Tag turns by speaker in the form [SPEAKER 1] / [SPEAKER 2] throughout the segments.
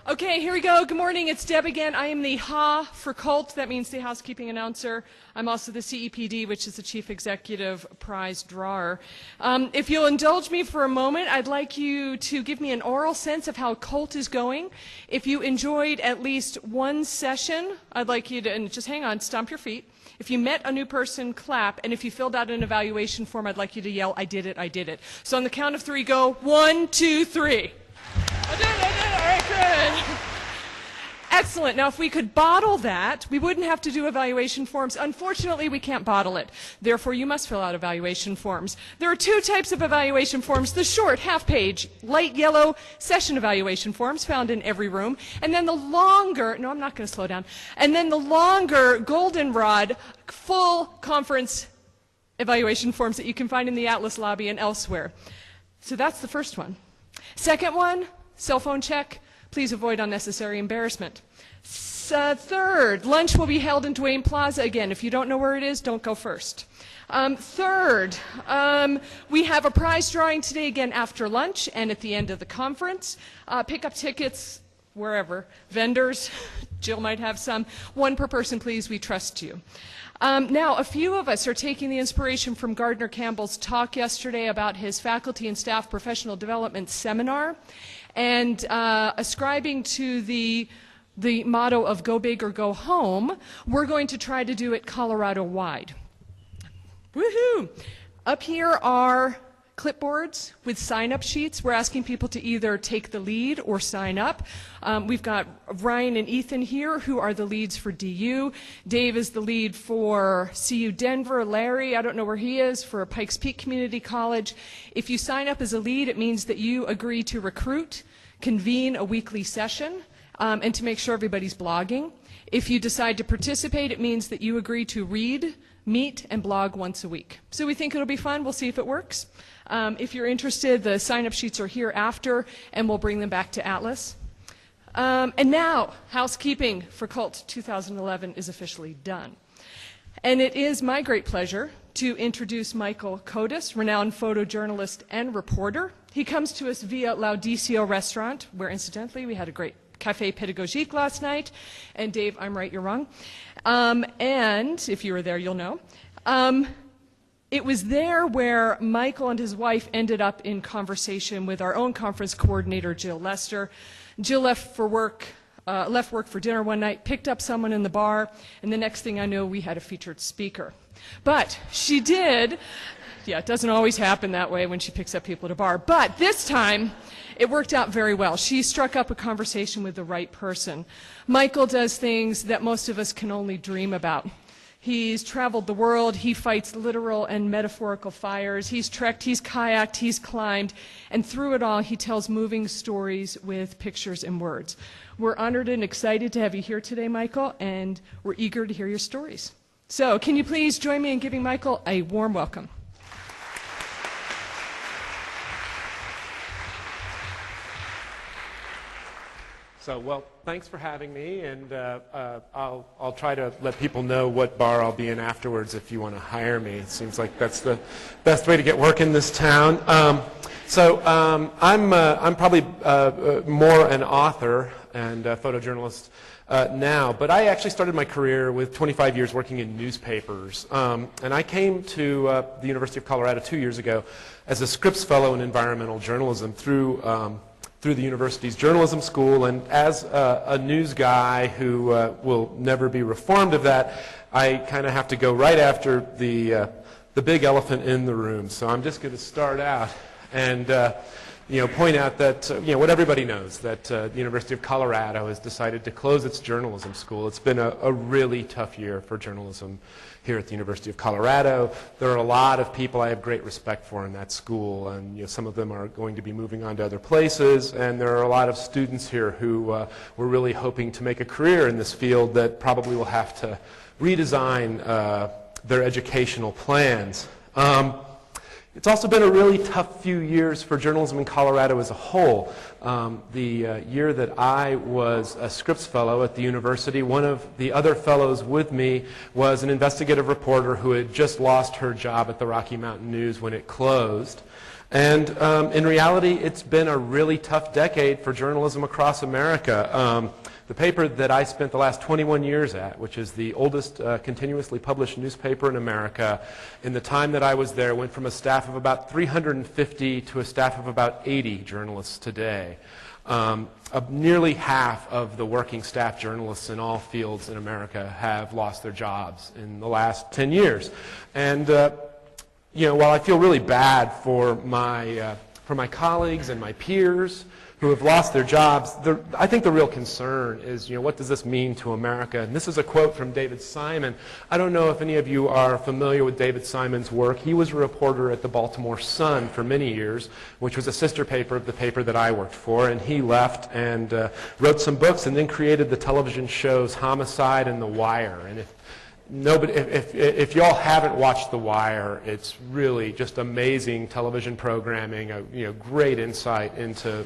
[SPEAKER 1] Okay, here we go. Good morning. It's Deb again. I am the HA for COLTT. That means the housekeeping announcer. I'm also the CEPD, which is the Chief Executive Prize Drawer. If you'll indulge me for a moment, I'd like you to give me an oral sense of how COLTT is going. If you enjoyed at least one session, I'd like you to, and just hang on, stomp your feet. If you met a new person, clap. And if you filled out an evaluation form, I'd like you to yell, I did it, I did it. So on the count of three, go 1, 2, 3. I did it. All right, good. Excellent. Now, if we could bottle that, we wouldn't have to do evaluation forms. Unfortunately, we can't bottle it. Therefore, you must fill out evaluation forms. There are two types of evaluation forms. The short, half-page, light yellow session evaluation forms found in every room. And then the longer, no, I'm not going to slow down. And then the longer goldenrod full conference evaluation forms that you can find in the Atlas lobby and elsewhere. So that's the first one. Second one, cell phone check. Please avoid unnecessary embarrassment. Third, lunch will be held in Duane Plaza again. If you don't know where it is, don't go first. Third, we have a prize drawing today again after lunch and at the end of the conference. Pick up tickets wherever. Vendors, Jill might have some. One per person, please. We trust you. Now, a few of us are taking the inspiration from Gardner Campbell's talk yesterday about his faculty and staff professional development seminar and ascribing to the motto of go big or go home. We're going to try to do it Colorado-wide. Woohoo! Up here are clipboards with sign-up sheets. We're asking people to either take the lead or sign up. We've got Ryan and Ethan here, who are the leads for DU. Dave is the lead for CU Denver. Larry, I don't know where he is, for Pikes Peak Community College. If you sign up as a lead, it means that you agree to recruit, convene a weekly session, and to make sure everybody's blogging. If you decide to participate, it means that you agree to read, meet, and blog once a week. So we think it'll be fun. We'll see if it works. If you're interested, the sign-up sheets are here after, and we'll bring them back to Atlas. And now, housekeeping for COLTT 2011 is officially done. And it is my great pleasure to introduce Michael Kotis, renowned photojournalist and reporter. He comes to us via L'Audicio Restaurant, where incidentally we had a great Café Pédagogique last night. And Dave, I'm right, you're wrong. And if you were there, you'll know. It was there where Michael and his wife ended up in conversation with our own conference coordinator, Jill Lester. Jill left work for dinner one night, picked up someone in the bar, and the next thing I know, we had a featured speaker. But she did, yeah, it doesn't always happen that way when she picks up people at a bar, but this time, it worked out very well. She struck up a conversation with the right person. Michael does things that most of us can only dream about. He's traveled the world, he fights literal and metaphorical fires, he's trekked, he's kayaked, he's climbed, and through it all he tells moving stories with pictures and words. We're honored and excited to have you here today, Michael, and we're eager to hear your stories. So, can you please join me in giving Michael a warm welcome?
[SPEAKER 2] So, well, thanks for having me, and I'll try to let people know what bar I'll be in afterwards if you want to hire me. It seems like that's the best way to get work in this town. I'm probably more an author and a photojournalist now, but I actually started my career with 25 years working in newspapers, and I came to the University of Colorado 2 years ago as a Scripps Fellow in Environmental Journalism through the university's journalism school, and as a news guy who will never be reformed of that, I kind of have to go right after the big elephant in the room. So I'm just going to start out and point out that what everybody knows, that the University of Colorado has decided to close its journalism school. It's been a really tough year for journalism here at the University of Colorado. There are a lot of people I have great respect for in that school, and some of them are going to be moving on to other places, and there are a lot of students here who were really hoping to make a career in this field that probably will have to redesign their educational plans. It's also been a really tough few years for journalism in Colorado as a whole. The year that I was a Scripps Fellow at the university, one of the other fellows with me was an investigative reporter who had just lost her job at the Rocky Mountain News when it closed. And in reality, it's been a really tough decade for journalism across America. The paper that I spent the last 21 years at, which is the oldest continuously published newspaper in America, in the time that I was there, went from a staff of about 350 to a staff of about 80 journalists today. Nearly half of the working staff journalists in all fields in America have lost their jobs in the last 10 years. And while I feel really bad for my colleagues and my peers who have lost their jobs, I think the real concern is, what does this mean to America? And this is a quote from David Simon. I don't know if any of you are familiar with David Simon's work. He was a reporter at the Baltimore Sun for many years, which was a sister paper of the paper that I worked for, and he left and wrote some books and then created the television shows Homicide and The Wire. And if y'all haven't watched The Wire, it's really just amazing television programming, great insight into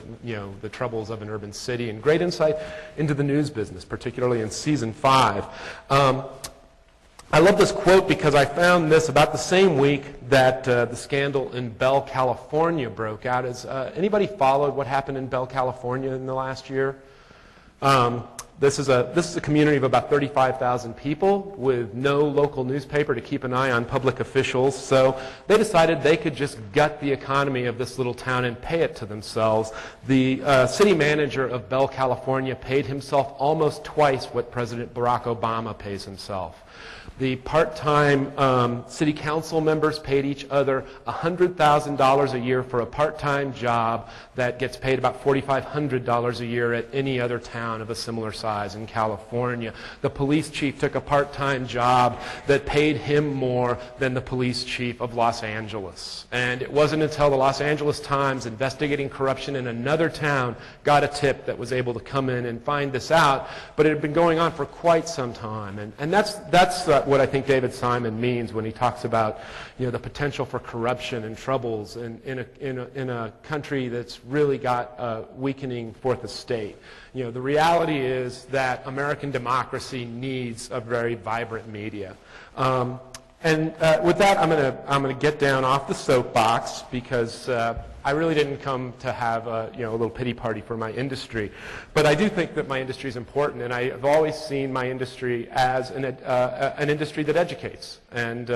[SPEAKER 2] the troubles of an urban city, and great insight into the news business, particularly in season 5. I love this quote because I found this about the same week that the scandal in Bell, California broke out. Has anybody followed what happened in Bell, California in the last year? This is a community of about 35,000 people with no local newspaper to keep an eye on public officials. So they decided they could just gut the economy of this little town and pay it to themselves. The city manager of Bell, California paid himself almost twice what President Barack Obama pays himself. The part-time city council members paid each other $100,000 a year for a part-time job that gets paid about $4,500 a year at any other town of a similar size in California. The police chief took a part-time job that paid him more than the police chief of Los Angeles. And it wasn't until the Los Angeles Times, investigating corruption in another town, got a tip that was able to come in and find this out. But it had been going on for quite some time. And that's what I think David Simon means when he talks about the potential for corruption and troubles in a country that's really got a weakening fourth estate. The reality is that American democracy needs a very vibrant media. And with that, I'm going to get down off the soapbox because I really didn't come to have a little pity party for my industry, but I do think that my industry is important, and I have always seen my industry as an industry that educates. And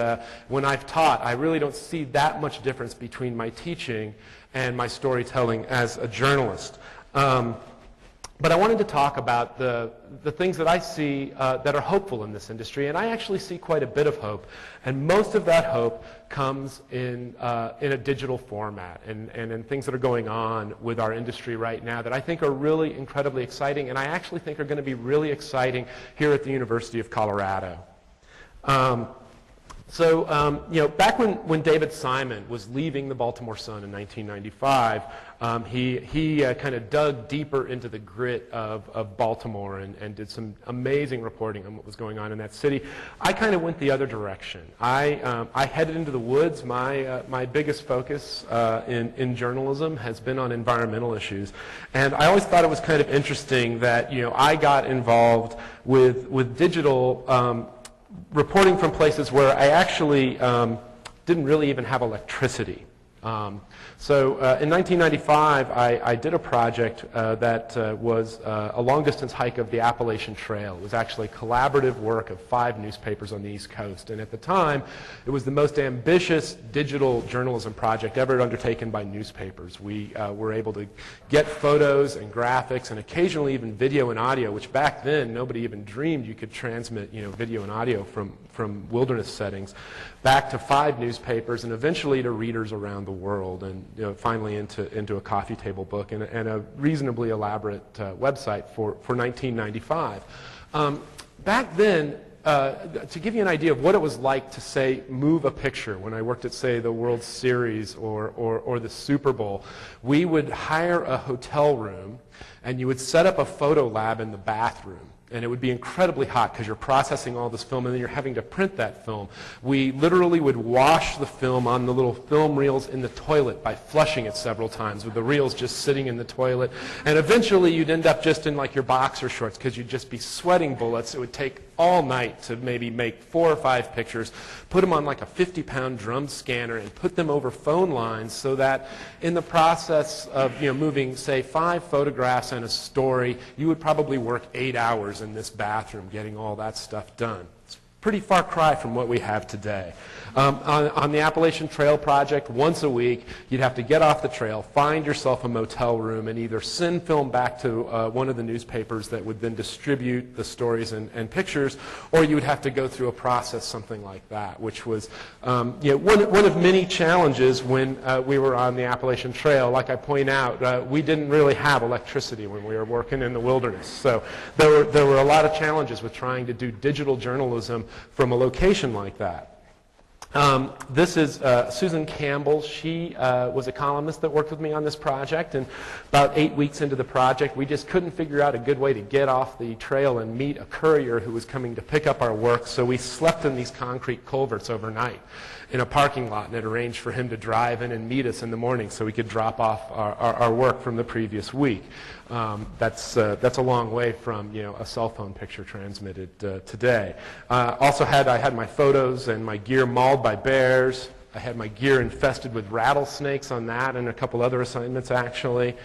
[SPEAKER 2] when I've taught, I really don't see that much difference between my teaching and my storytelling as a journalist. But I wanted to talk about the things that I see that are hopeful in this industry, and I actually see quite a bit of hope. And most of that hope comes in a digital format and in things that are going on with our industry right now that I think are really incredibly exciting, and I actually think are going to be really exciting here at the University of Colorado. Back when David Simon was leaving the Baltimore Sun in 1995, he kind of dug deeper into the grit of Baltimore and did some amazing reporting on what was going on in that city. I kind of went the other direction. I headed into the woods. My biggest focus in journalism has been on environmental issues, and I always thought it was kind of interesting that I got involved with digital reporting from places where I actually didn't really even have electricity. In 1995, I did a project that was a long-distance hike of the Appalachian Trail. It was actually collaborative work of 5 newspapers on the East Coast. And at the time, it was the most ambitious digital journalism project ever undertaken by newspapers. We were able to get photos and graphics and occasionally even video and audio, which back then nobody even dreamed you could transmit video and audio from wilderness settings, back to 5 newspapers and eventually to readers around the world, and finally into a coffee table book and a reasonably elaborate website for 1995. Back then, to give you an idea of what it was like to, say, move a picture when I worked at, say, the World Series or the Super Bowl, we would hire a hotel room and you would set up a photo lab in the bathroom. And it would be incredibly hot because you're processing all this film and then you're having to print that film. We literally would wash the film on the little film reels in the toilet by flushing it several times with the reels just sitting in the toilet. And eventually you'd end up just in like your boxer shorts because you'd just be sweating bullets. It would take all night to maybe make 4 or 5 pictures, put them on like a 50-pound drum scanner and put them over phone lines so that in the process of moving, say, 5 photographs and a story, you would probably work 8 hours in this bathroom getting all that stuff done. It's a pretty far cry from what we have today. On the Appalachian Trail Project, once a week, you'd have to get off the trail, find yourself a motel room, and either send film back to one of the newspapers that would then distribute the stories and pictures, or you would have to go through a process, something like that, which was one of many challenges when we were on the Appalachian Trail. Like I point out, we didn't really have electricity when we were working in the wilderness, so there were a lot of challenges with trying to do digital journalism from a location like that. This is Susan Campbell. She was a columnist that worked with me on this project, and about 8 weeks into the project, we just couldn't figure out a good way to get off the trail and meet a courier who was coming to pick up our work, so we slept in these concrete culverts overnight in a parking lot and had arranged for him to drive in and meet us in the morning so we could drop off our work from the previous week. That's a long way from a cell phone picture transmitted today. I had my photos and my gear mauled by bears. I had my gear infested with rattlesnakes on that and a couple other assignments actually.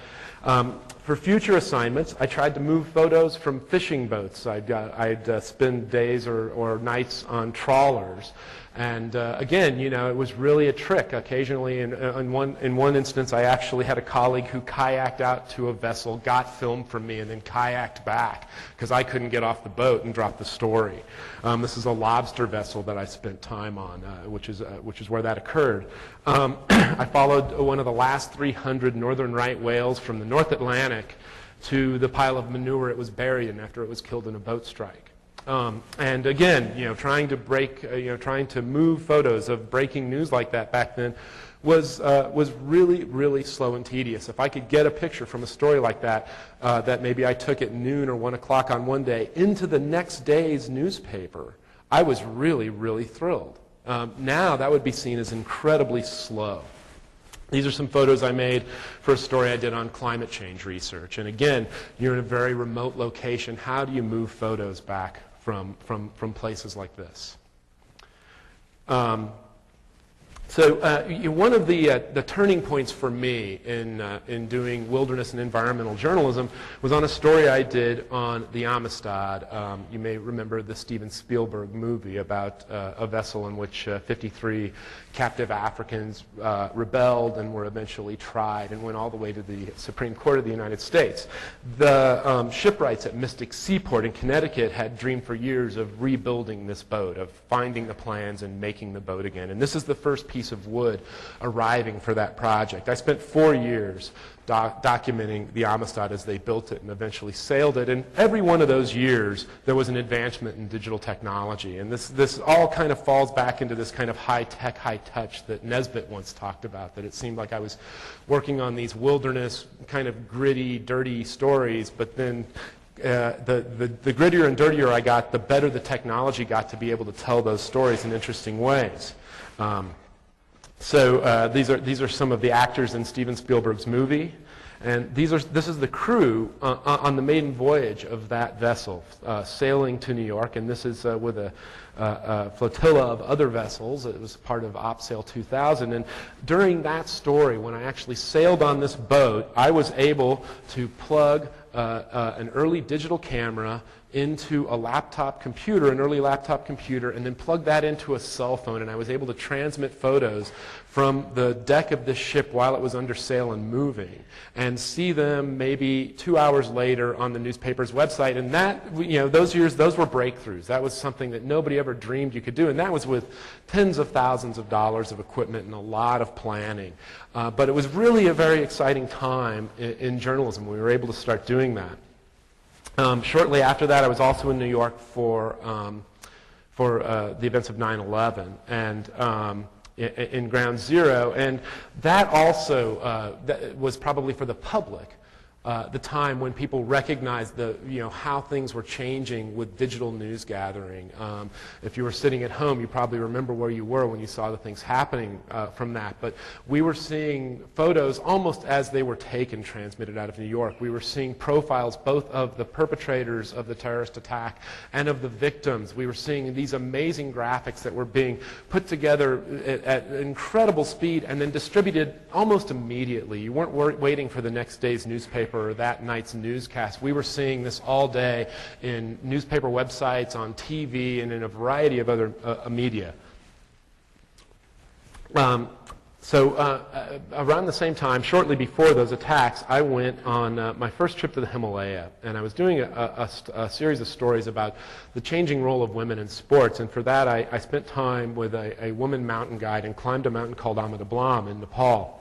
[SPEAKER 2] For future assignments, I tried to move photos from fishing boats. I'd spend days or nights on trawlers. And again, it was really a trick. Occasionally, in one instance, I actually had a colleague who kayaked out to a vessel, got film from me, and then kayaked back because I couldn't get off the boat and drop the story. This is a lobster vessel that I spent time on, which is where that occurred. I followed one of the last 300 northern right whales from the North Atlantic to the pile of manure it was buried in after it was killed in a boat strike. And again, trying to move photos of breaking news like that back then was really, really slow and tedious. If I could get a picture from a story like that, that maybe I took at noon or 1 o'clock on one day into the next day's newspaper, I was really, really thrilled. Now that would be seen as incredibly slow. These are some photos I made for a story I did on climate change research. And again, you're in a very remote location. How do you move photos back from places like this? One of the turning points for me in doing wilderness and environmental journalism was on a story I did on the Amistad. You may remember the Steven Spielberg movie about a vessel in which 53 captive Africans rebelled and were eventually tried and went all the way to the Supreme Court of the United States. The shipwrights at Mystic Seaport in Connecticut had dreamed for years of rebuilding this boat, of finding the plans and making the boat again. And this is the first piece of wood arriving for that project. I spent 4 years documenting the Amistad as they built it and eventually sailed it. And every one of those years, there was an advancement in digital technology. And this all kind of falls back into this kind of high-tech, high-touch that Nesbitt once talked about, that it seemed like I was working on these wilderness, kind of gritty, dirty stories, but then the grittier and dirtier I got, the better the technology got to be able to tell those stories in interesting ways. These are some of the actors in Steven Spielberg's movie, and this is the crew on the maiden voyage of that vessel sailing to New York, and this is with a flotilla of other vessels. It was part of OpSail 2000, and during that story, when I actually sailed on this boat, I was able to plug an early digital camera into a laptop computer, an early laptop computer, and then plug that into a cell phone, and I was able to transmit photos from the deck of this ship while it was under sail and moving, and see them maybe 2 hours later on the newspaper's website. And that, those years, those were breakthroughs. That was something that nobody ever dreamed you could do, and that was with tens of thousands of dollars of equipment and a lot of planning. But it was really a very exciting time in journalism. We were able to start doing that. Shortly after that, I was also in New York for the events of 9/11 and in Ground Zero, and that also that was probably for the public the time when people recognized how things were changing with digital news gathering. If you were sitting at home, you probably remember where you were when you saw the things happening from that. But we were seeing photos almost as they were taken, transmitted out of New York. We were seeing profiles both of the perpetrators of the terrorist attack and of the victims. We were seeing these amazing graphics that were being put together at incredible speed and then distributed almost immediately. You weren't waiting for the next day's newspaper or that night's newscast. We were seeing this all day in newspaper websites, on TV, and in a variety of other media. Around the same time, shortly before those attacks, I went on my first trip to the Himalaya, and I was doing a series of stories about the changing role of women in sports, and for that I spent time with a woman mountain guide and climbed a mountain called Ahmad Ablam in Nepal.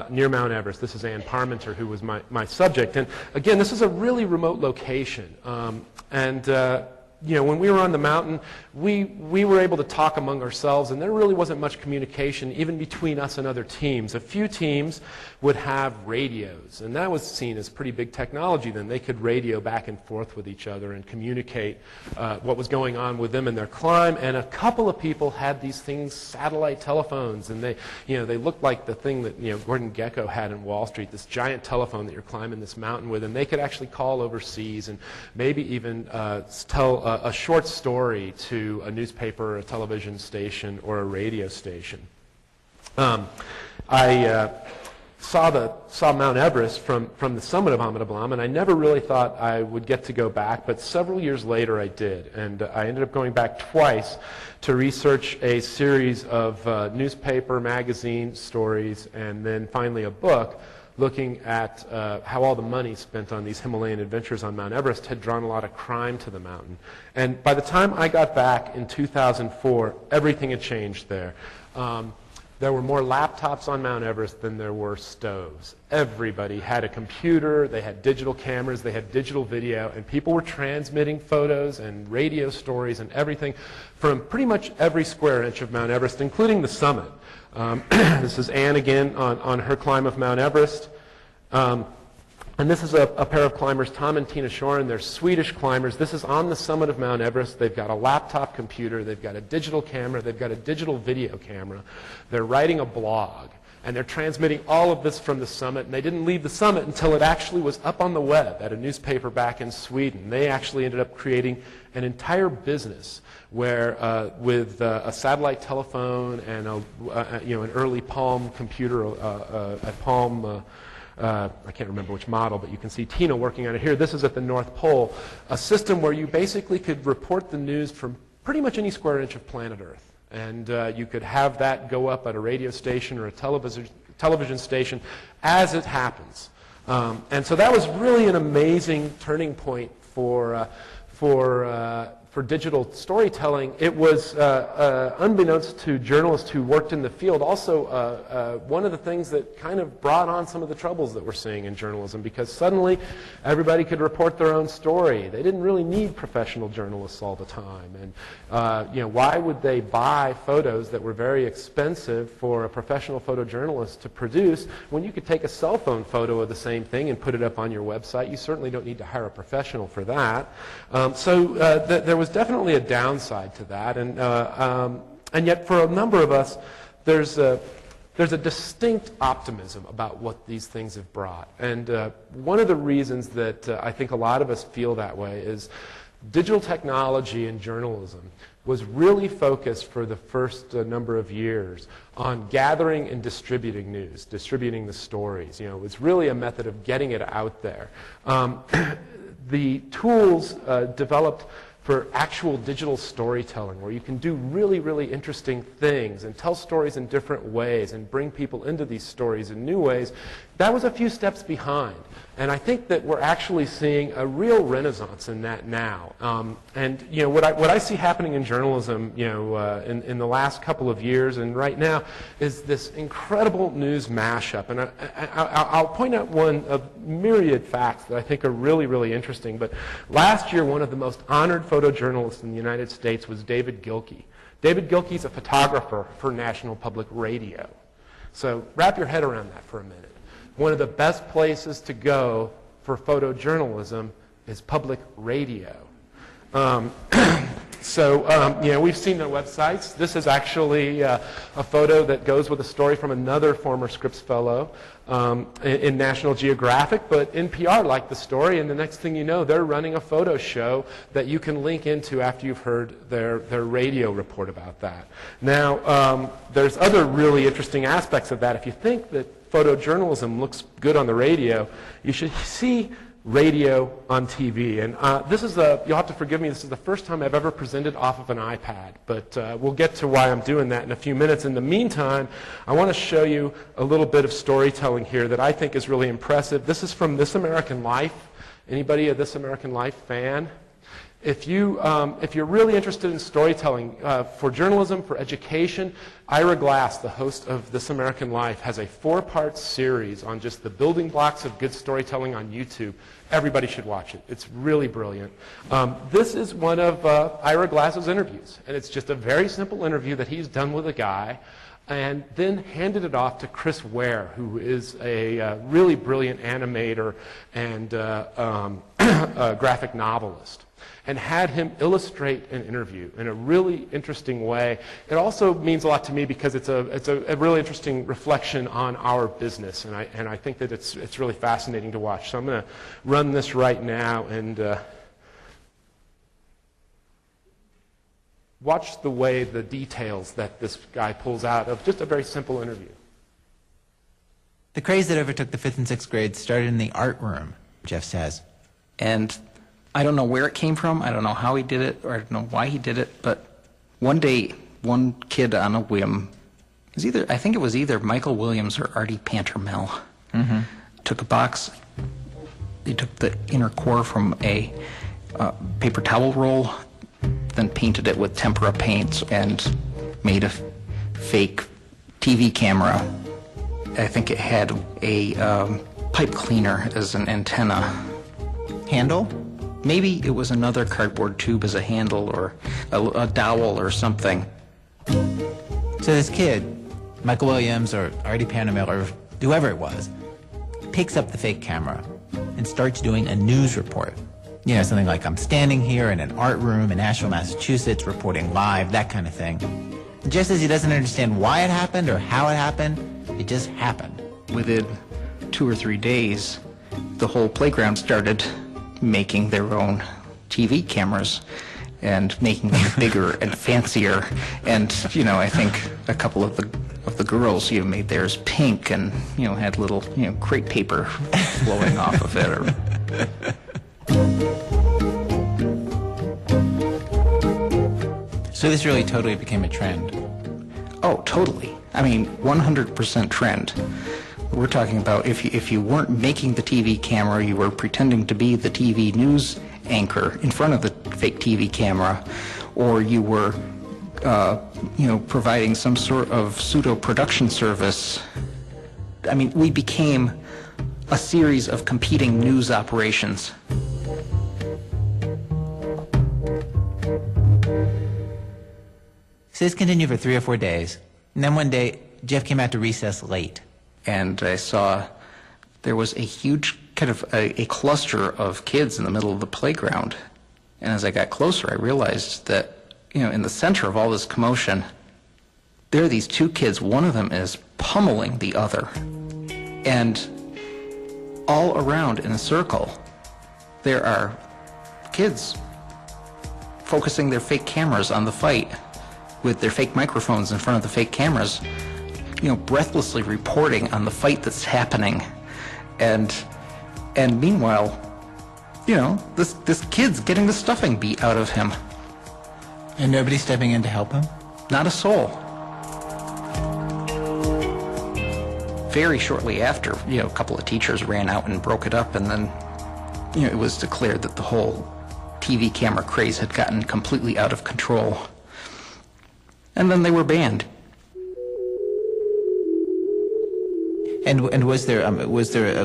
[SPEAKER 2] Near Mount Everest. This is Ann Parmenter, who was my subject. And again, this is a really remote location. When we were on the mountain, we were able to talk among ourselves, and there really wasn't much communication even between us and other teams. A few teams would have radios, and that was seen as pretty big technology then. They could radio back and forth with each other and communicate what was going on with them in their climb, and a couple of people had these things, satellite telephones, and they looked like the thing that Gordon Gekko had in Wall Street, this giant telephone that you're climbing this mountain with, and they could actually call overseas and maybe even tell a short story to a newspaper, a television station, or a radio station. I saw Mount Everest from the summit of Ahmad Ablam, and I never really thought I would get to go back, but several years later I did, and I ended up going back twice to research a series of newspaper, magazine stories, and then finally a book looking at how all the money spent on these Himalayan adventures on Mount Everest had drawn a lot of crime to the mountain. And by the time I got back in 2004, everything had changed there. There were more laptops on Mount Everest than there were stoves. Everybody had a computer, they had digital cameras, they had digital video, and people were transmitting photos and radio stories and everything from pretty much every square inch of Mount Everest, including the summit. This is Anne again on her climb of Mount Everest. And this is a pair of climbers, Tom and Tina Shoren. They're Swedish climbers. This is on the summit of Mount Everest. They've got a laptop computer. They've got a digital camera. They've got a digital video camera. They're writing a blog. And they're transmitting all of this from the summit. And they didn't leave the summit until it actually was up on the web at a newspaper back in Sweden. They actually ended up creating an entire business where with a satellite telephone and an early Palm computer, a Palm, I can't remember which model, but you can see Tina working on it here. This is at the North Pole, a system where you basically could report the news from pretty much any square inch of planet Earth. And you could have that go up at a radio station or a television station as it happens. And so that was really an amazing turning point for digital storytelling. It was, unbeknownst to journalists who worked in the field, also one of the things that kind of brought on some of the troubles that we're seeing in journalism, because suddenly everybody could report their own story. They didn't really need professional journalists all the time. And why would they buy photos that were very expensive for a professional photojournalist to produce when you could take a cell phone photo of the same thing and put it up on your website? You certainly don't need to hire a professional for that. There was definitely a downside to that, and yet for a number of us, there's a distinct optimism about what these things have brought. And one of the reasons that I think a lot of us feel that way is digital technology in journalism was really focused for the first number of years on gathering and distributing news, distributing the stories. It was really a method of getting it out there. The tools developed for actual digital storytelling, where you can do really, really interesting things and tell stories in different ways and bring people into these stories in new ways, that was a few steps behind. And I think that we're actually seeing a real renaissance in that now. What I see happening in journalism, in the last couple of years and right now, is this incredible news mashup. And I'll point out one of myriad facts that I think are really, really interesting. But last year, one of the most honored photojournalists in the United States was David Gilkey. David Gilkey's a photographer for National Public Radio. So wrap your head around that for a minute. One of the best places to go for photojournalism is public radio. We've seen the websites. This is actually a photo that goes with a story from another former Scripps Fellow in National Geographic, but NPR liked the story, and the next thing you know, they're running a photo show that you can link into after you've heard their radio report about that. Now, there's other really interesting aspects of that. If you think that photojournalism looks good on the radio, you should see radio on TV. And you'll have to forgive me, this is the first time I've ever presented off of an iPad, but we'll get to why I'm doing that in a few minutes. In the meantime, I want to show you a little bit of storytelling here that I think is really impressive. This is from This American Life. Anybody a This American Life fan? If you're really interested in storytelling for journalism, for education, Ira Glass, the host of This American Life, has a 4-part series on just the building blocks of good storytelling on YouTube. Everybody should watch it. It's really brilliant. This is one of Ira Glass's interviews, and it's just a very simple interview that he's done with a guy, and then handed it off to Chris Ware, who is a really brilliant animator and a graphic novelist, and had him illustrate an interview in a really interesting way. It also means a lot to me because it's a really interesting reflection on our business, and I think that it's really fascinating to watch. So I'm going to run this right now and watch the way the details that this guy pulls out of just a very simple interview.
[SPEAKER 3] The craze that overtook the 5th and 6th grades started in the art room, Jeff says.
[SPEAKER 4] And I don't know where it came from, I don't know how he did it, or I don't know why he did it, but one day, one kid on a whim, I think it was either Michael Williams or Artie Pantermel, took a box, he took the inner core from a paper towel roll, then painted it with tempera paints and made a fake TV camera. I think it had a pipe cleaner as an antenna.
[SPEAKER 3] Handle?
[SPEAKER 4] Maybe it was another cardboard tube as a handle or a dowel or something.
[SPEAKER 3] So this kid, Michael Williams or Artie Pantermel or whoever it was, picks up the fake camera and starts doing a news report. You know, something like, I'm standing here in an art room in Asheville, Massachusetts, reporting live, that kind of thing. Just as he doesn't understand why it happened or how it happened, it just happened.
[SPEAKER 4] Within 2 or 3 days, the whole playground started making their own TV cameras and making them bigger and fancier. And, I think a couple of the girls, made theirs pink and, had little, crepe paper flowing off of it.
[SPEAKER 3] So this really totally became a trend.
[SPEAKER 4] Oh, totally. I mean, 100% trend. We're talking about if you weren't making the TV camera, you were pretending to be the TV news anchor in front of the fake TV camera, or you were, providing some sort of pseudo-production service. I mean, we became a series of competing news operations.
[SPEAKER 3] So this continued for 3 or 4 days. And then one day, Jeff came out to recess late.
[SPEAKER 4] And I saw there was a huge kind of a cluster of kids in the middle of the playground. And as I got closer, I realized that, in the center of all this commotion, there are these 2 kids. One of them is pummeling the other. And all around in a circle, there are kids focusing their fake cameras on the fight with their fake microphones in front of the fake cameras, breathlessly reporting on the fight that's happening. And meanwhile, this kid's getting the stuffing beat out of him.
[SPEAKER 3] And nobody's stepping in to help him?
[SPEAKER 4] Not a soul. Very shortly after, a couple of teachers ran out and broke it up, and then, it was declared that the whole TV camera craze had gotten completely out of control. And then they were banned.
[SPEAKER 3] And was there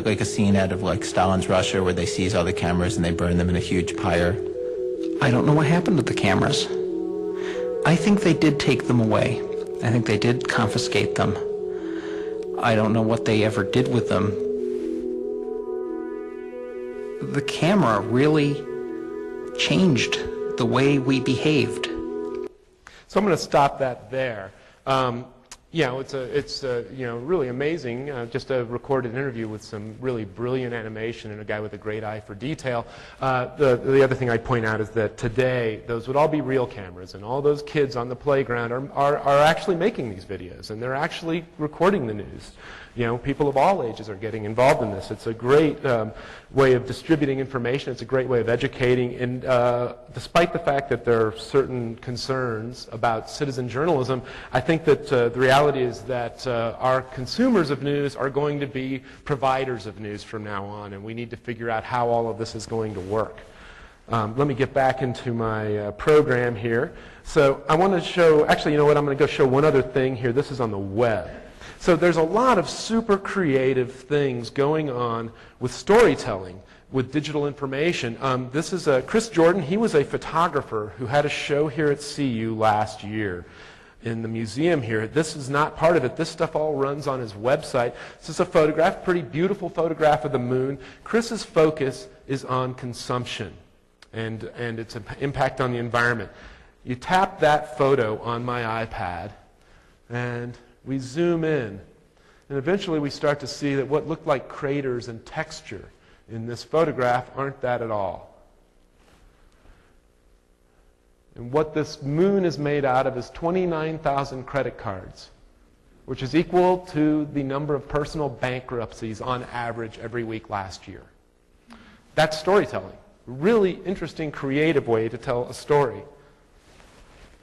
[SPEAKER 3] like a scene out of like Stalin's Russia where they seize all the cameras and they burn them in a huge pyre?
[SPEAKER 4] I don't know what happened to the cameras. I think they did take them away. I think they did confiscate them. I don't know what they ever did with them. the camera really changed the way we behaved.
[SPEAKER 2] So I'm going to stop that there. It's really amazing. Just a recorded interview with some really brilliant animation and a guy with a great eye for detail. The other thing I'd point out is that today those would all be real cameras, and all those kids on the playground are actually making these videos, and they're actually recording the news. People of all ages are getting involved in this. It's a great way of distributing information. It's a great way of educating. And despite the fact that there are certain concerns about citizen journalism, I think that the reality is that our consumers of news are going to be providers of news from now on, and we need to figure out how all of this is going to work. Let me get back into my program here. So I want to show, actually, you know what, I'm going to go show one other thing here. This is on the web. So there's a lot of super creative things going on with storytelling, with digital information. This is Chris Jordan. He was a photographer who had a show here at CU last year in the museum here. This is not part of it. This stuff all runs on his website. This is a photograph, pretty beautiful photograph of the moon. Chris's focus is on consumption and its impact on the environment. You tap that photo on my iPad, and we zoom in, and eventually we start to see that what looked like craters and texture in this photograph aren't that at all. And what this moon is made out of is 29,000 credit cards, which is equal to the number of personal bankruptcies on average every week last year. That's storytelling. Really interesting, creative way to tell a story.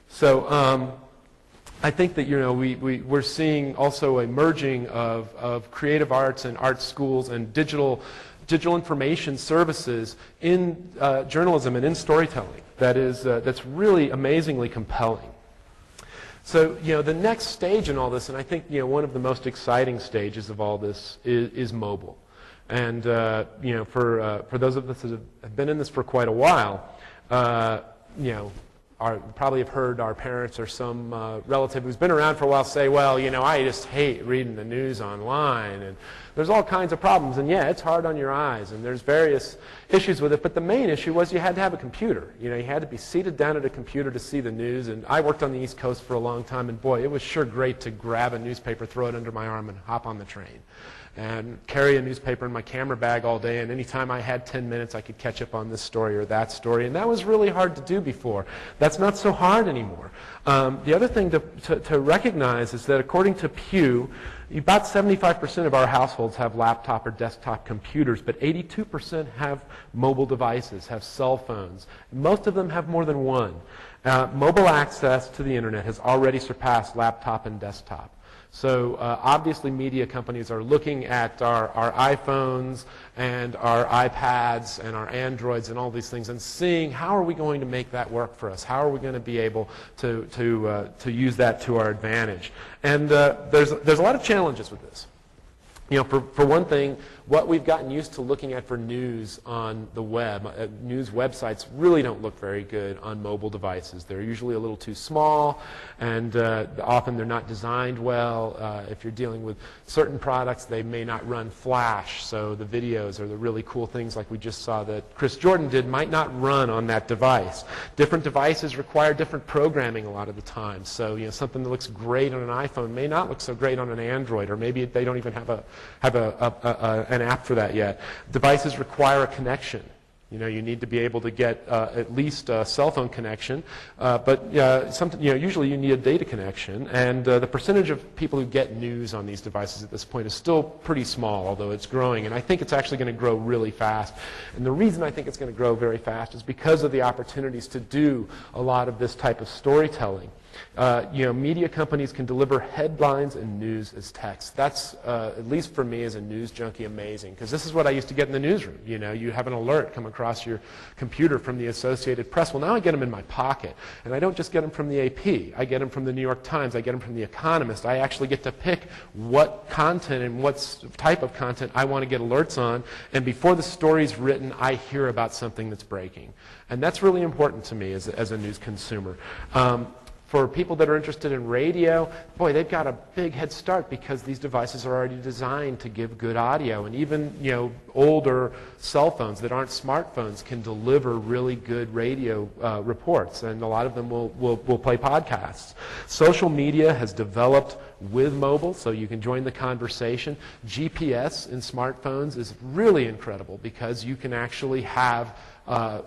[SPEAKER 2] So, I think that we're seeing also a merging of creative arts and art schools and digital information services in journalism and in storytelling. That's really amazingly compelling. So the next stage in all this, and I think one of the most exciting stages of all this is mobile. And for those of us that have been in this for quite a while, probably have heard our parents or some relative who's been around for a while say, well, I just hate reading the news online, and there's all kinds of problems, and yeah, it's hard on your eyes, and there's various issues with it, but the main issue was you had to have a computer. You had to be seated down at a computer to see the news, and I worked on the East Coast for a long time, and boy, it was sure great to grab a newspaper, throw it under my arm, and hop on the train. And carry a newspaper in my camera bag all day, and anytime I had 10 minutes I could catch up on this story or that story, and that was really hard to do before. That's not so hard anymore. The other thing to recognize is that according to Pew, about 75% of our households have laptop or desktop computers, but 82% have mobile devices, have cell phones. Most of them have more than one. Mobile access to the internet has already surpassed laptop and desktop. So obviously media companies are looking at our iPhones and our iPads and our Androids and all these things and seeing how are we going to make that work for us? How are we going to be able to use that to our advantage? And there's a lot of challenges with this. For one thing, what we've gotten used to looking at for news on the web, news websites really don't look very good on mobile devices. They're usually a little too small, and often they're not designed well. If you're dealing with certain products, they may not run Flash, so the videos or the really cool things like we just saw that Chris Jordan did might not run on that device. Different devices require different programming a lot of the time. So something that looks great on an iPhone may not look so great on an Android, or maybe they don't even have an app for that yet. Devices require a connection. You need to be able to get at least a cell phone connection, but usually you need a data connection, and the percentage of people who get news on these devices at this point is still pretty small, although it's growing, and I think it's actually going to grow really fast. And the reason I think it's going to grow very fast is because of the opportunities to do a lot of this type of storytelling. Media companies can deliver headlines and news as text. That's, at least for me as a news junkie, amazing, because this is what I used to get in the newsroom. You have an alert come across your computer from the Associated Press. Well, now I get them in my pocket, and I don't just get them from the AP. I get them from the New York Times. I get them from the Economist. I actually get to pick what content and what type of content I want to get alerts on, and before the story's written, I hear about something that's breaking. And that's really important to me as a news consumer. For people that are interested in radio, boy, they've got a big head start because these devices are already designed to give good audio. And even, older cell phones that aren't smartphones can deliver really good radio reports. And a lot of them will play podcasts. Social media has developed with mobile, so you can join the conversation. GPS in smartphones is really incredible because you can actually have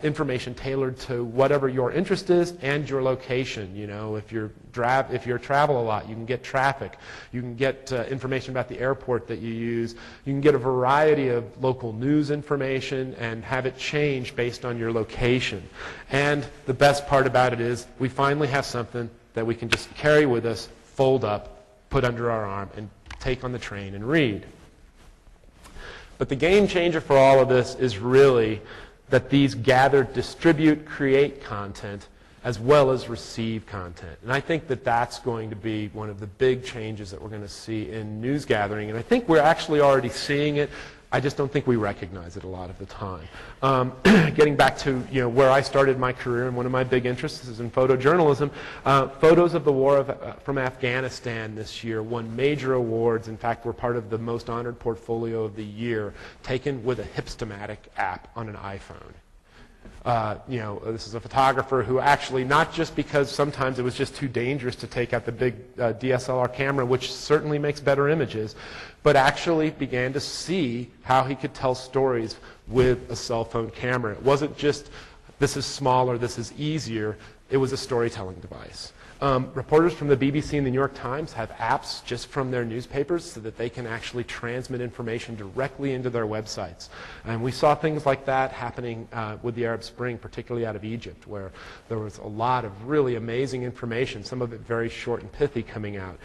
[SPEAKER 2] information tailored to whatever your interest is and your location. If you travel a lot, you can get traffic. You can get information about the airport that you use. You can get a variety of local news information and have it change based on your location. And the best part about it is we finally have something that we can just carry with us, fold up, put under our arm, and take on the train and read. But the game changer for all of this is really that these gather, distribute, create content as well as receive content. And I think that that's going to be one of the big changes that we're going to see in news gathering. And I think we're actually already seeing it. I just don't think we recognize it a lot of the time. Getting back to where I started my career, and one of my big interests is in photojournalism. Photos of the war from Afghanistan this year won major awards. In fact, we're part of the most honored portfolio of the year, taken with a Hipstamatic app on an iPhone. This is a photographer who actually, not just because sometimes it was just too dangerous to take out the big DSLR camera, which certainly makes better images, but actually began to see how he could tell stories with a cell phone camera. It wasn't just, this is smaller, this is easier. It was a storytelling device. Reporters from the BBC and the New York Times have apps just from their newspapers so that they can actually transmit information directly into their websites. And we saw things like that happening with the Arab Spring, particularly out of Egypt, where there was a lot of really amazing information, some of it very short and pithy, coming out.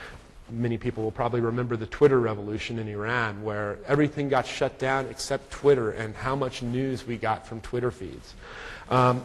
[SPEAKER 2] Many people will probably remember the Twitter revolution in Iran, where everything got shut down except Twitter, and how much news we got from Twitter feeds. And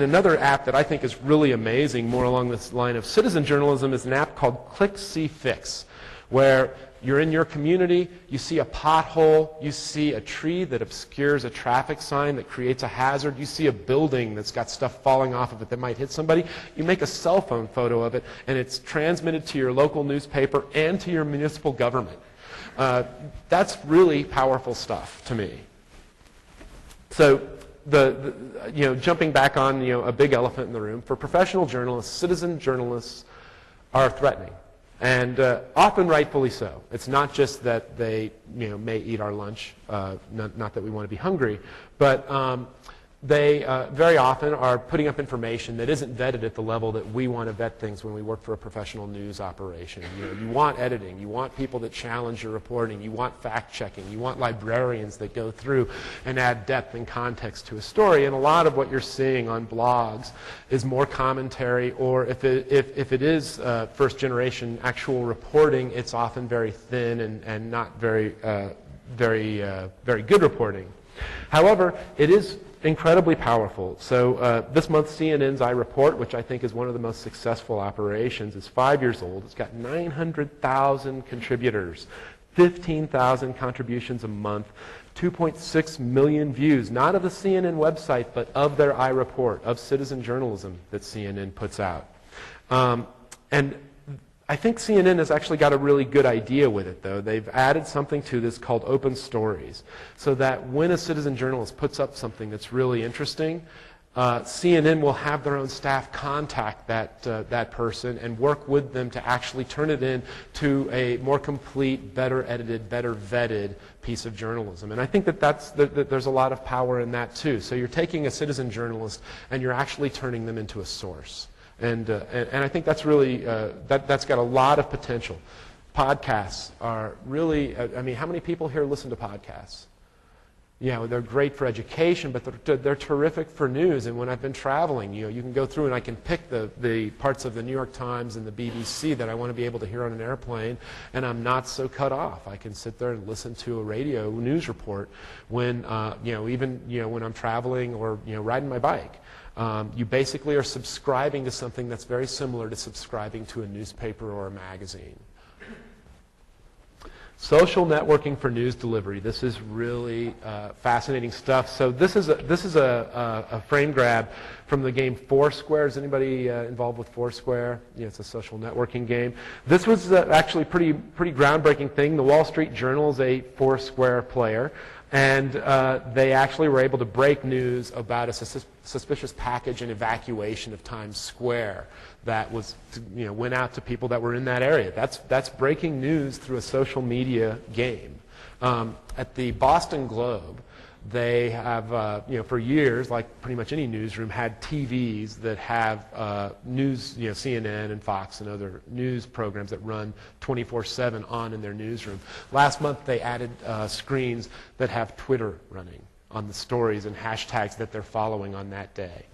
[SPEAKER 2] another app that I think is really amazing, more along this line of citizen journalism, is an app called Click, See, Fix, where you're in your community, you see a pothole, you see a tree that obscures a traffic sign that creates a hazard, you see a building that's got stuff falling off of it that might hit somebody, you make a cell phone photo of it, and it's transmitted to your local newspaper and to your municipal government. That's really powerful stuff to me. So jumping back on a big elephant in the room, for professional journalists, citizen journalists are threatening. And often rightfully so. It's not just that they may eat our lunch, not that we want to be hungry, but they very often are putting up information that isn't vetted at the level that we want to vet things when we work for a professional news operation. You want editing, you want people that challenge your reporting, you want fact-checking, you want librarians that go through and add depth and context to a story. And a lot of what you're seeing on blogs is more commentary, or if it is first-generation actual reporting, it's often very thin and not very good reporting. However, it is incredibly powerful. So this month, CNN's iReport, which I think is one of the most successful operations, is 5 years old. It's got 900,000 contributors, 15,000 contributions a month, 2.6 million views, not of the CNN website, but of their iReport, of citizen journalism that CNN puts out. And I think CNN has actually got a really good idea with it, though. They've added something to this called open stories, so that when a citizen journalist puts up something that's really interesting, CNN will have their own staff contact that person and work with them to actually turn it into a more complete, better edited, better vetted piece of journalism. And I think that there's a lot of power in that, too. So you're taking a citizen journalist and you're actually turning them into a source. And I think that's really, that's got a lot of potential. Podcasts are really, how many people here listen to podcasts? They're great for education, but they're terrific for news. And when I've been traveling, you can go through and I can pick the parts of the New York Times and the BBC that I want to be able to hear on an airplane, and I'm not so cut off. I can sit there and listen to a radio news report when, when I'm traveling or, riding my bike. You basically are subscribing to something that's very similar to subscribing to a newspaper or a magazine. Social networking for news delivery. This is really fascinating stuff. So this is a frame grab from the game Foursquare. Is anybody involved with Foursquare? Yeah, it's a social networking game. This was actually pretty groundbreaking thing. The Wall Street Journal is a Foursquare player, and they actually were able to break news about a suspicious package and evacuation of Times Square that was, went out to people that were in that area. That's breaking news through a social media game. At the Boston Globe, they have, for years, like pretty much any newsroom, had TVs that have news, CNN and Fox and other news programs that run 24/7 on in their newsroom. Last month, they added screens that have Twitter running on the stories and hashtags that they're following on that day.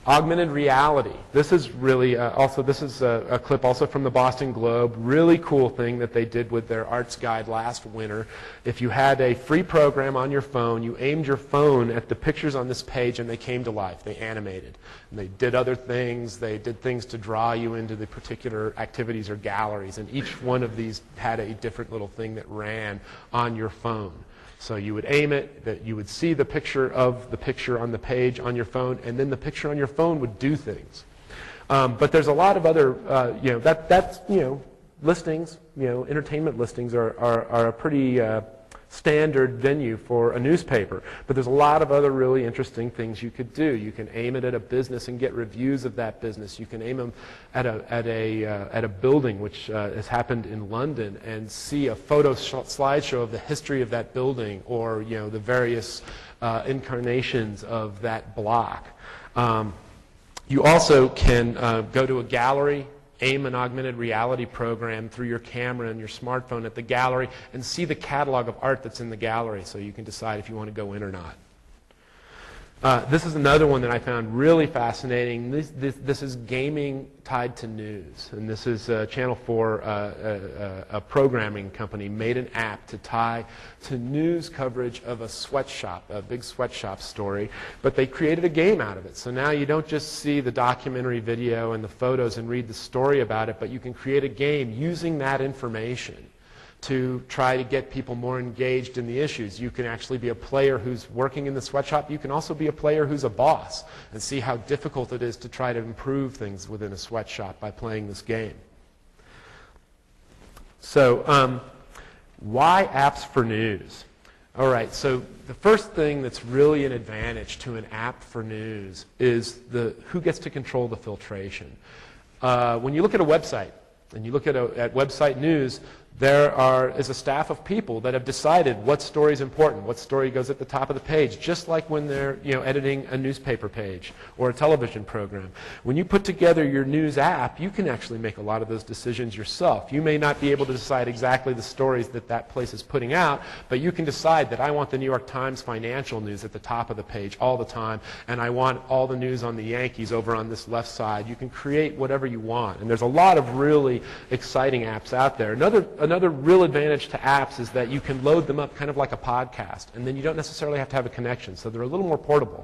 [SPEAKER 2] Augmented reality. This is really this is a clip also from the Boston Globe. Really cool thing that they did with their arts guide last winter. If you had a free program on your phone, you aimed your phone at the pictures on this page and they came to life. They animated. And they did other things. They did things to draw you into the particular activities or galleries. And each one of these had a different little thing that ran on your phone. So you would aim it, that you would see the picture of the picture on the page on your phone, and then the picture on your phone would do things. But there's a lot of other, listings, entertainment listings are a pretty standard venue for a newspaper. But there's a lot of other really interesting things you could do. You can aim it at a business and get reviews of that business. You can aim them at a building, which has happened in London, and see a photo slideshow of the history of that building, or the various incarnations of that block. You also can go to a gallery, aim an augmented reality program through your camera and your smartphone at the gallery and see the catalog of art that's in the gallery, so you can decide if you want to go in or not. This is another one that I found really fascinating. This is gaming tied to news. And this is Channel 4, a programming company, made an app to tie to news coverage of a sweatshop, a big sweatshop story. But they created a game out of it. So now you don't just see the documentary video and the photos and read the story about it, but you can create a game using that information to try to get people more engaged in the issues. You can actually be a player who's working in the sweatshop. You can also be a player who's a boss and see how difficult it is to try to improve things within a sweatshop by playing this game. So why apps for news? All right, so the first thing that's really an advantage to an app for news is who gets to control the filtration. When you look at a website and you look at website news, there is a staff of people that have decided what story is important, what story goes at the top of the page, just like when they're editing a newspaper page or a television program. When you put together your news app, you can actually make a lot of those decisions yourself. You may not be able to decide exactly the stories that place is putting out, but you can decide that I want the New York Times financial news at the top of the page all the time, and I want all the news on the Yankees over on this left side. You can create whatever you want, and there's a lot of really exciting apps out there. Another real advantage to apps is that you can load them up kind of like a podcast, and then you don't necessarily have to have a connection, so they're a little more portable.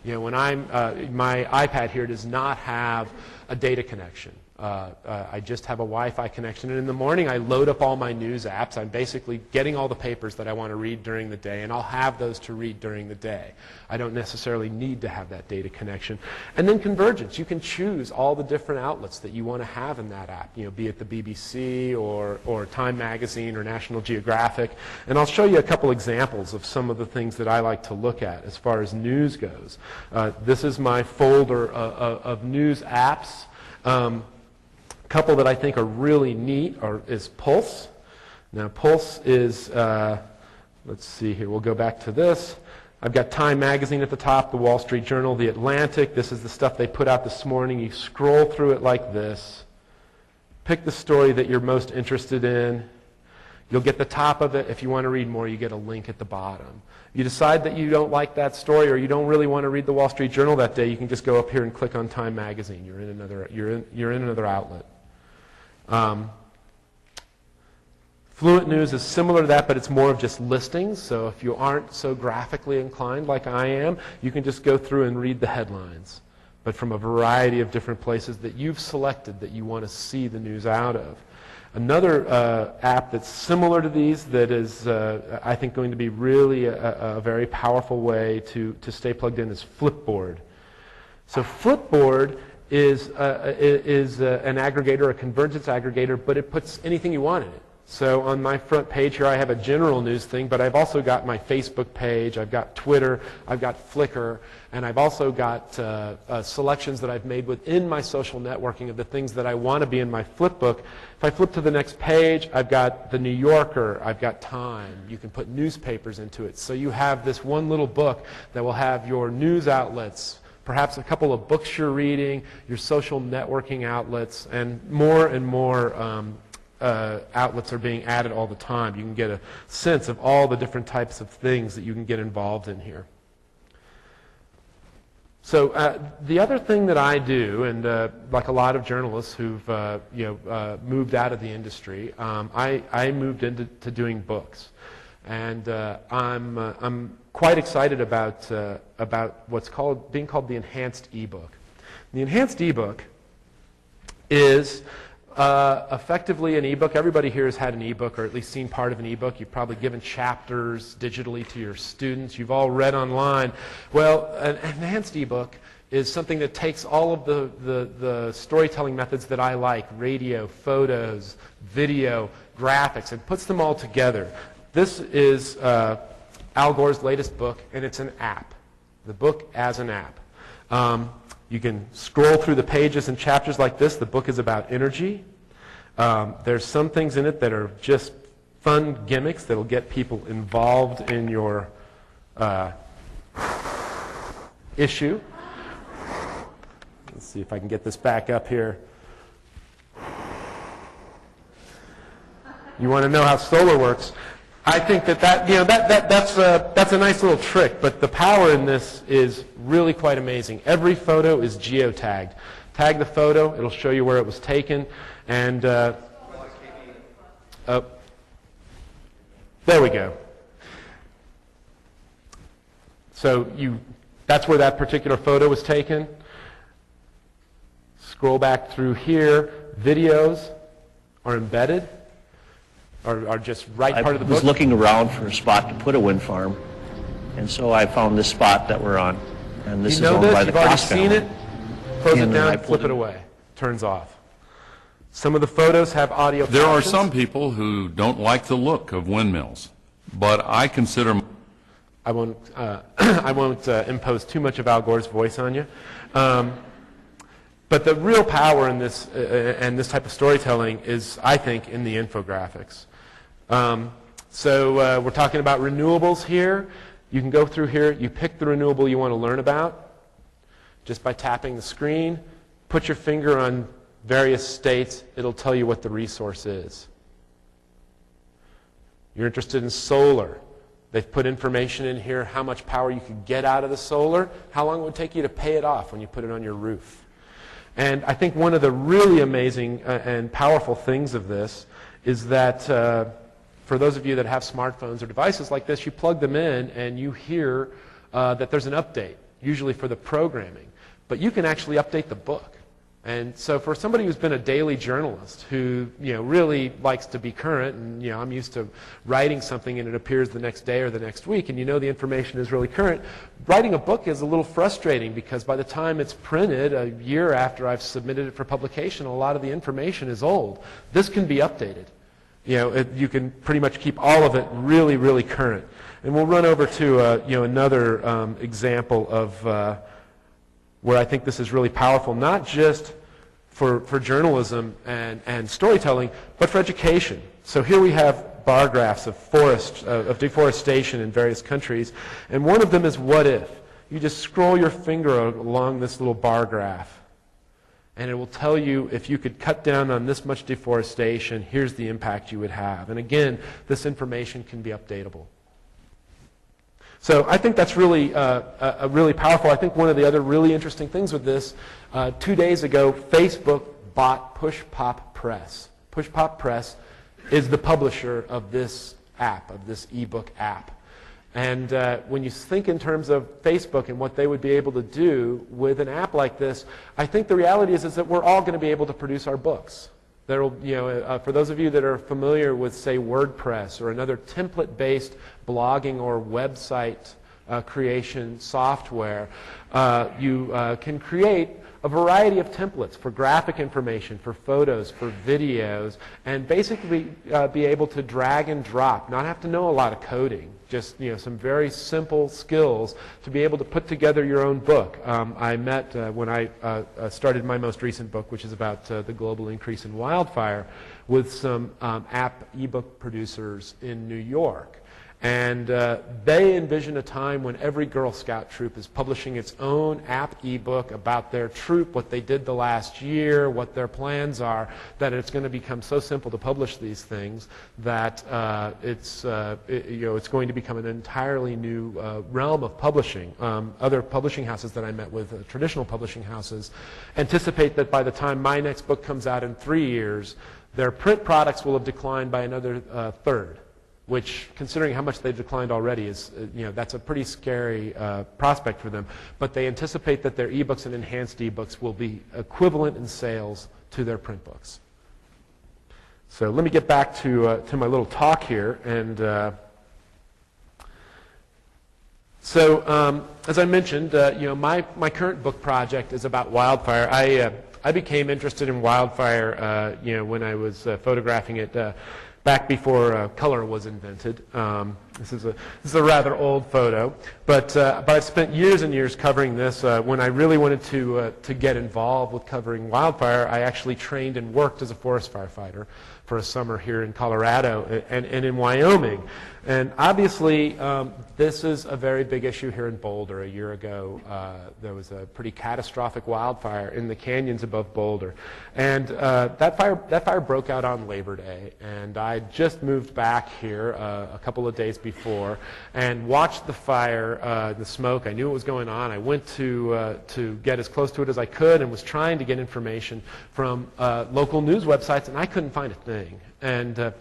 [SPEAKER 2] When my iPad here does not have a data connection. I just have a Wi-Fi connection, and in the morning I load up all my news apps. I'm basically getting all the papers that I want to read during the day, and I'll have those to read during the day. I don't necessarily need to have that data connection. And then convergence. You can choose all the different outlets that you want to have in that app, be it the BBC or Time Magazine or National Geographic. And I'll show you a couple examples of some of the things that I like to look at as far as news goes. This is my folder of news apps. Couple that I think are really neat is Pulse. Now Pulse is, let's see here, we'll go back to this. I've got Time Magazine at the top, the Wall Street Journal, the Atlantic. This is the stuff they put out this morning. You scroll through it like this. Pick the story that you're most interested in. You'll get the top of it. If you want to read more, you get a link at the bottom. If you decide that you don't like that story or you don't really want to read the Wall Street Journal that day, you can just go up here and click on Time Magazine. You're in another outlet. Fluent News is similar to that, but it's more of just listings. So if you aren't so graphically inclined like I am, you can just go through and read the headlines, but from a variety of different places that you've selected that you want to see the news out of. Another app that's similar to these that is, I think, going to be really a very powerful way to stay plugged in is Flipboard. So Flipboard is an aggregator, a convergence aggregator, but it puts anything you want in it. So on my front page here, I have a general news thing, but I've also got my Facebook page, I've got Twitter, I've got Flickr, and I've also got selections that I've made within my social networking of the things that I want to be in my flipbook. If I flip to the next page, I've got the New Yorker, I've got Time. You can put newspapers into it. So you have this one little book that will have your news outlets, perhaps a couple of books you're reading, your social networking outlets, and more outlets are being added all the time. You can get a sense of all the different types of things that you can get involved in here. So the other thing that I do, and like a lot of journalists who've moved out of the industry, I moved into doing books, and I'm quite excited about what's being called the enhanced ebook. The enhanced ebook is effectively an ebook. Everybody here has had an ebook, or at least seen part of an ebook. You've probably given chapters digitally to your students. You've all read online. Well, an enhanced ebook is something that takes all of the storytelling methods that I like, radio, photos, video, graphics, and puts them all together. This is Al Gore's latest book, and it's an app. The book as an app. You can scroll through the pages and chapters like this. The book is about energy. There's some things in it that are just fun gimmicks that will get people involved in your issue. Let's see if I can get this back up here. You want to know how solar works? I think that's a nice little trick, but the power in this is really quite amazing. Every photo is geotagged. Tag the photo, it'll show you where it was taken, and there we go. So that's where that particular photo was taken. Scroll back through here. Videos are embedded. Are just right part of the book?
[SPEAKER 5] I was looking around for a spot to put a wind farm, and so I found this spot that we're on. And this is owned by the
[SPEAKER 2] You've already
[SPEAKER 5] Cost
[SPEAKER 2] seen
[SPEAKER 5] family.
[SPEAKER 2] it. Close it
[SPEAKER 5] And
[SPEAKER 2] down,
[SPEAKER 5] I
[SPEAKER 2] flip
[SPEAKER 5] pulled
[SPEAKER 2] it away. Turns off. Some of the photos have audio
[SPEAKER 6] There are
[SPEAKER 2] captions.
[SPEAKER 6] some people who don't like the look of windmills, but I consider...
[SPEAKER 2] I won't impose too much of Al Gore's voice on you. But the real power in this and this type of storytelling is, I think, in the infographics. So we're talking about renewables here. You can go through here. You pick the renewable you want to learn about just by tapping the screen. Put your finger on various states. It'll tell you what the resource is. You're interested in solar. They've put information in here, how much power you could get out of the solar, how long it would take you to pay it off when you put it on your roof. And I think one of the really amazing and powerful things of this is that for those of you that have smartphones or devices like this, you plug them in and you hear that there's an update, usually for the programming. But you can actually update the book. And so for somebody who's been a daily journalist who really likes to be current, and I'm used to writing something and it appears the next day or the next week, and the information is really current, writing a book is a little frustrating because by the time it's printed, a year after I've submitted it for publication, a lot of the information is old. This can be updated. You can pretty much keep all of it really, really current. And we'll run over to another example of where I think this is really powerful, not just for journalism and storytelling, but for education. So here we have bar graphs of deforestation in various countries, and one of them is what if. You just scroll your finger along this little bar graph, and it will tell you if you could cut down on this much deforestation, here's the impact you would have. And again, this information can be updatable. So I think that's really really powerful. I think one of the other really interesting things with this, 2 days ago, Facebook bought Push Pop Press. Push Pop Press is the publisher of this app, of this ebook app. And when you think in terms of Facebook and what they would be able to do with an app like this, I think the reality is that we're all going to be able to produce our books. For those of you that are familiar with, say, WordPress or another template-based blogging or website creation software, you can create a variety of templates for graphic information, for photos, for videos, and basically be able to drag and drop, not have to know a lot of coding, just some very simple skills to be able to put together your own book. I met when I started my most recent book, which is about the global increase in wildfire, with some app ebook producers in New York. And they envision a time when every Girl Scout troop is publishing its own app ebook about their troop, what they did the last year, what their plans are, that it's going to become so simple to publish these things that it's going to become an entirely new realm of publishing. Other publishing houses that I met with, traditional publishing houses, anticipate that by the time my next book comes out in 3 years, their print products will have declined by another third, which, considering how much they've declined already, is that's a pretty scary prospect for them. But they anticipate that their ebooks and enhanced ebooks will be equivalent in sales to their print books. So let me get back to my little talk here. And as I mentioned, my current book project is about wildfire. I became interested in wildfire when I was photographing it back before color was invented. This is a rather old photo, but I've spent years and years covering this. When I really wanted to get involved with covering wildfire, I actually trained and worked as a forest firefighter for a summer here in Colorado and in Wyoming. And obviously, this is a very big issue here in Boulder. A year ago, there was a pretty catastrophic wildfire in the canyons above Boulder. And that fire broke out on Labor Day. And I just moved back here a couple of days before and watched the fire, the smoke. I knew what was going on. I went to get as close to it as I could and was trying to get information from local news websites, and I couldn't find a thing. And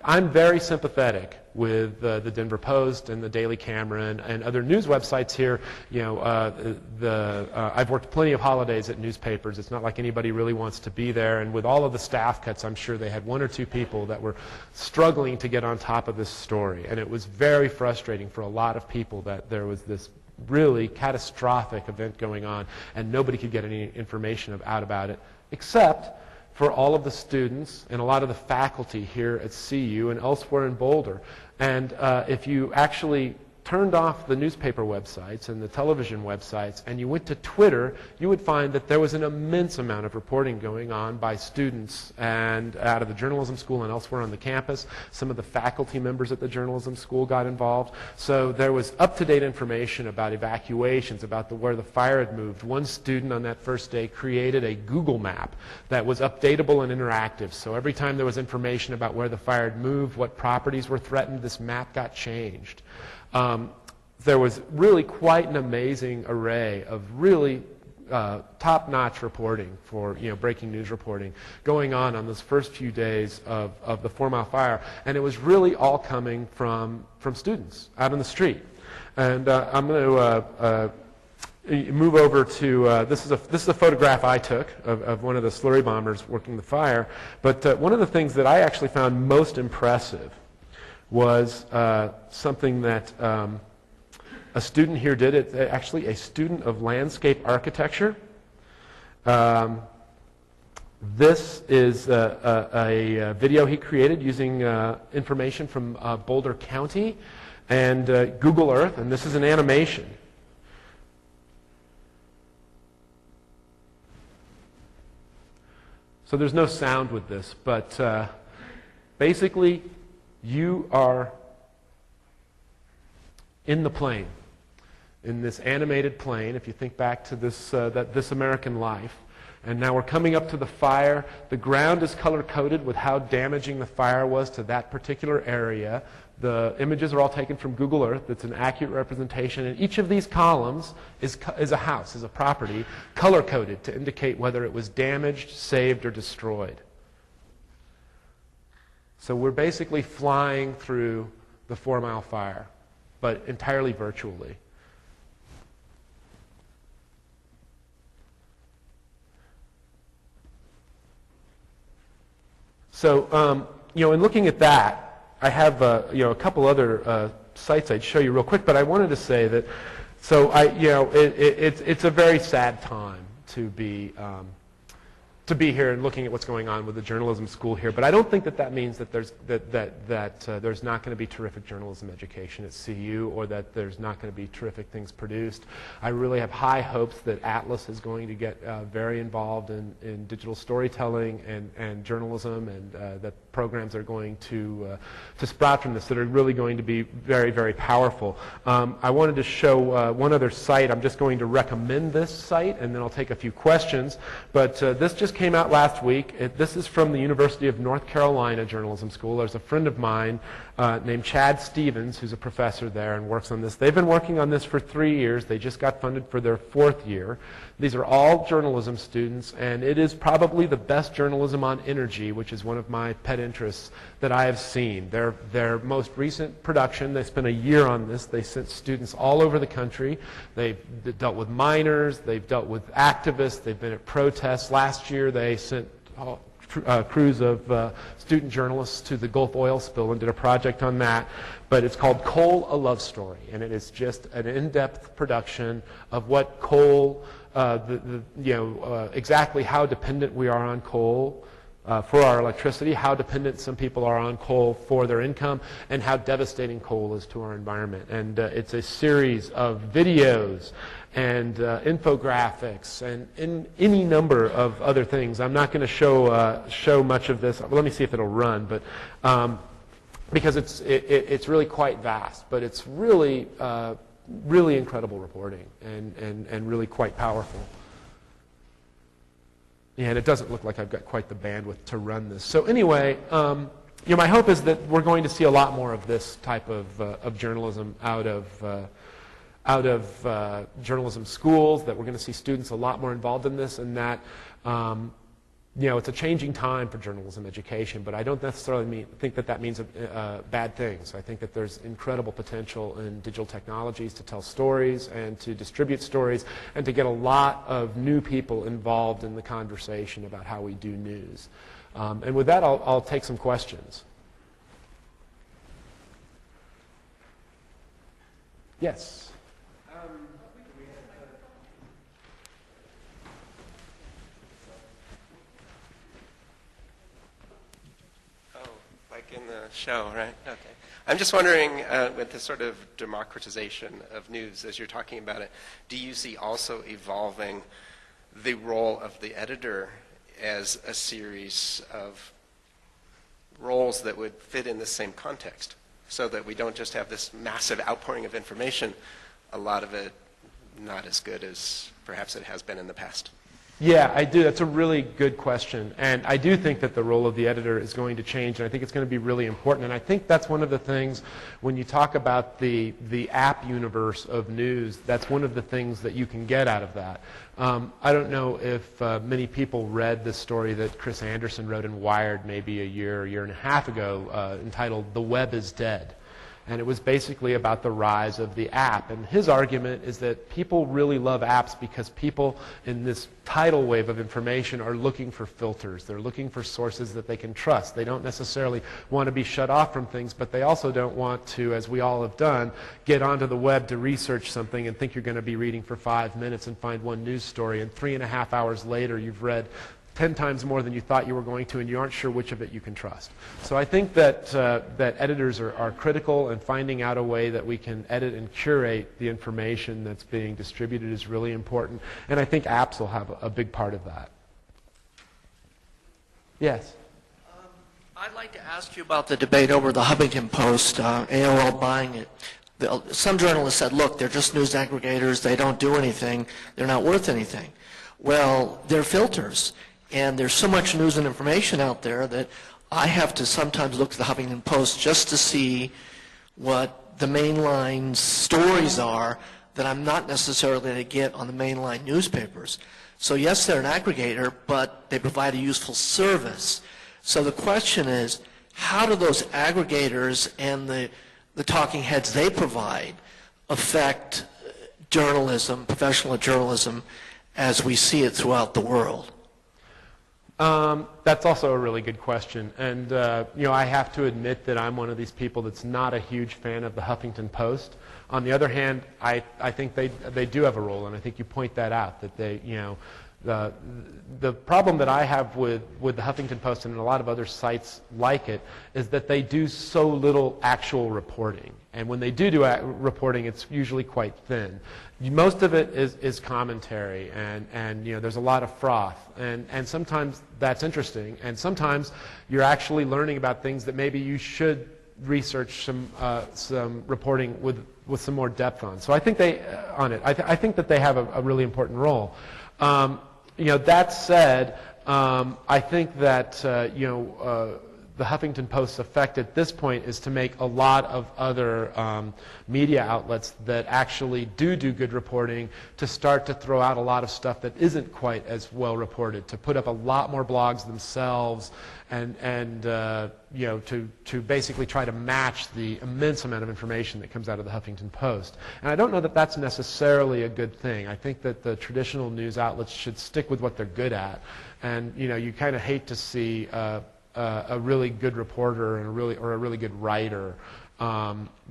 [SPEAKER 2] I'm very sympathetic with the Denver Post and the Daily Camera and other news websites here. I've worked plenty of holidays at newspapers. It's not like anybody really wants to be there. And with all of the staff cuts, I'm sure they had 1 or 2 people that were struggling to get on top of this story. And it was very frustrating for a lot of people that there was this really catastrophic event going on and nobody could get any information out about it, except for all of the students and a lot of the faculty here at CU and elsewhere in Boulder. And if you actually turned off the newspaper websites and the television websites and you went to Twitter, you would find that there was an immense amount of reporting going on by students and out of the journalism school and elsewhere on the campus. Some of the faculty members at the journalism school got involved. So there was up-to-date information about evacuations, about where the fire had moved. One student on that first day created a Google map that was updatable and interactive. So every time there was information about where the fire had moved, what properties were threatened, this map got changed. There was really quite an amazing array of really top-notch reporting for breaking news reporting going on those first few days of the 4 Mile Fire, and it was really all coming from students out on the street. And I'm going to move over to this is a photograph I took of one of the slurry bombers working the fire. But one of the things that I actually found most impressive was something that a student here did. It's actually a student of landscape architecture. This is a video he created using information from Boulder County and Google Earth, and this is an animation. So there's no sound with this, but basically you are in the plane, in this animated plane, if you think back to This American Life. And now we're coming up to the fire. The ground is color-coded with how damaging the fire was to that particular area. The images are all taken from Google Earth. It's an accurate representation. And each of these columns is a house, is a property, color-coded to indicate whether it was damaged, saved, or destroyed. So we're basically flying through the 4 Mile Fire, but entirely virtually. So, in looking at that, I have, a couple other sites I'd show you real quick, but I wanted to say that, so it's a very sad time to be here and looking at what's going on with the journalism school here. But I don't think that means that there's there's not going to be terrific journalism education at CU, or that there's not going to be terrific things produced. I really have high hopes that Atlas is going to get very involved in digital storytelling and journalism, and that programs are going to sprout from this that are really going to be very, very powerful. I wanted to show one other site. I'm just going to recommend this site, and then I'll take a few questions. But this just came out last week. This is from the University of North Carolina Journalism School. There's a friend of mine named Chad Stevens, who's a professor there and works on this. They've been working on this for 3 years. They just got funded for their 4th year. These are all journalism students, and it is probably the best journalism on energy, which is one of my pet interests, that I have seen. Their most recent production, they spent a year on this. They sent students all over the country. They've dealt with minors. They've dealt with activists. They've been at protests. Last year they sent crews of student journalists to the Gulf oil spill and did a project on that. But it's called Coal, A Love Story, and it is just an in-depth production of what coal, exactly how dependent we are on coal for our electricity, how dependent some people are on coal for their income, and how devastating coal is to our environment. And it's a series of videos and infographics and any number of other things. I'm not going to show much of this. Well, let me see if it'll run, but because it's really quite vast, but it's really really incredible reporting and really quite powerful. Yeah, and it doesn't look like I've got quite the bandwidth to run this. So anyway, my hope is that we're going to see a lot more of this type of journalism out of journalism schools, that we're going to see students a lot more involved in this, and that it's a changing time for journalism education, but I don't necessarily think that means bad things. I think that there's incredible potential in digital technologies to tell stories and to distribute stories and to get a lot of new people involved in the conversation about how we do news. And with that, I'll take some questions. Yes?
[SPEAKER 7] In the show, right? Okay. I'm just wondering, with the sort of democratization of news, as you're talking about it, do you see also evolving the role of the editor as a series of roles that would fit in the same context, so that we don't just have this massive outpouring of information, a lot of it not as good as perhaps it has been in the past?
[SPEAKER 2] Yeah, I do. That's a really good question. And I do think that the role of the editor is going to change, and I think it's going to be really important. And I think that's one of the things, when you talk about the app universe of news, that's one of the things that you can get out of that. I don't know if many people read the story that Chris Anderson wrote in Wired maybe a year and a half ago, entitled "The Web is Dead." And it was basically about the rise of the app. And his argument is that people really love apps because people in this tidal wave of information are looking for filters. They're looking for sources that they can trust. They don't necessarily want to be shut off from things, but they also don't want to, as we all have done, get onto the web to research something and think you're going to be reading for 5 minutes and find one news story, and 3.5 hours later you've read 10 times more than you thought you were going to, and you aren't sure which of it you can trust. So I think that that editors are critical, and finding out a way that we can edit and curate the information that's being distributed is really important. And I think apps will have a big part of that. Yes?
[SPEAKER 8] I'd like to ask you about the debate over the Huffington Post, AOL buying it. Some journalists said, look, they're just news aggregators, they don't do anything, they're not worth anything. Well, they're filters. And there's so much news and information out there that I have to sometimes look at the Huffington Post just to see what the mainline stories are that I'm not necessarily going to get on the mainline newspapers. So yes, they're an aggregator, but they provide a useful service. So the question is, how do those aggregators and the talking heads they provide affect journalism, professional journalism, as we see it throughout the world?
[SPEAKER 2] That's also a really good question, and I have to admit that I'm one of these people that's not a huge fan of the Huffington Post. On the other hand, I think they do have a role, and I think you point that out, that they, the problem that I have with the Huffington Post and a lot of other sites like it is that they do so little actual reporting, and when they do reporting, it's usually quite thin. Most of it is commentary, and there's a lot of froth, and sometimes that's interesting, and sometimes you're actually learning about things that maybe you should research some reporting with some more depth on. So I think I think that they have a really important role. That said, I think that the Huffington Post's effect at this point is to make a lot of other media outlets that actually do good reporting to start to throw out a lot of stuff that isn't quite as well reported, to put up a lot more blogs themselves, and to basically try to match the immense amount of information that comes out of the Huffington Post. And I don't know that that's necessarily a good thing. I think that the traditional news outlets should stick with what they're good at, and you kind of hate to see a really good reporter and a really good writer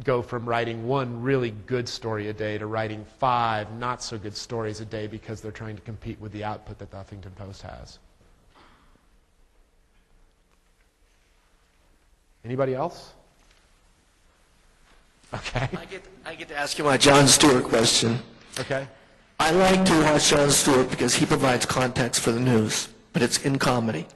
[SPEAKER 2] go from writing one really good story a day to writing 5 not so good stories a day because they're trying to compete with the output that the Huffington Post has. Anybody else? Okay.
[SPEAKER 8] I get to ask you my Jon Stewart question.
[SPEAKER 2] Okay.
[SPEAKER 8] I like to watch Jon Stewart because he provides context for the news, but it's in comedy.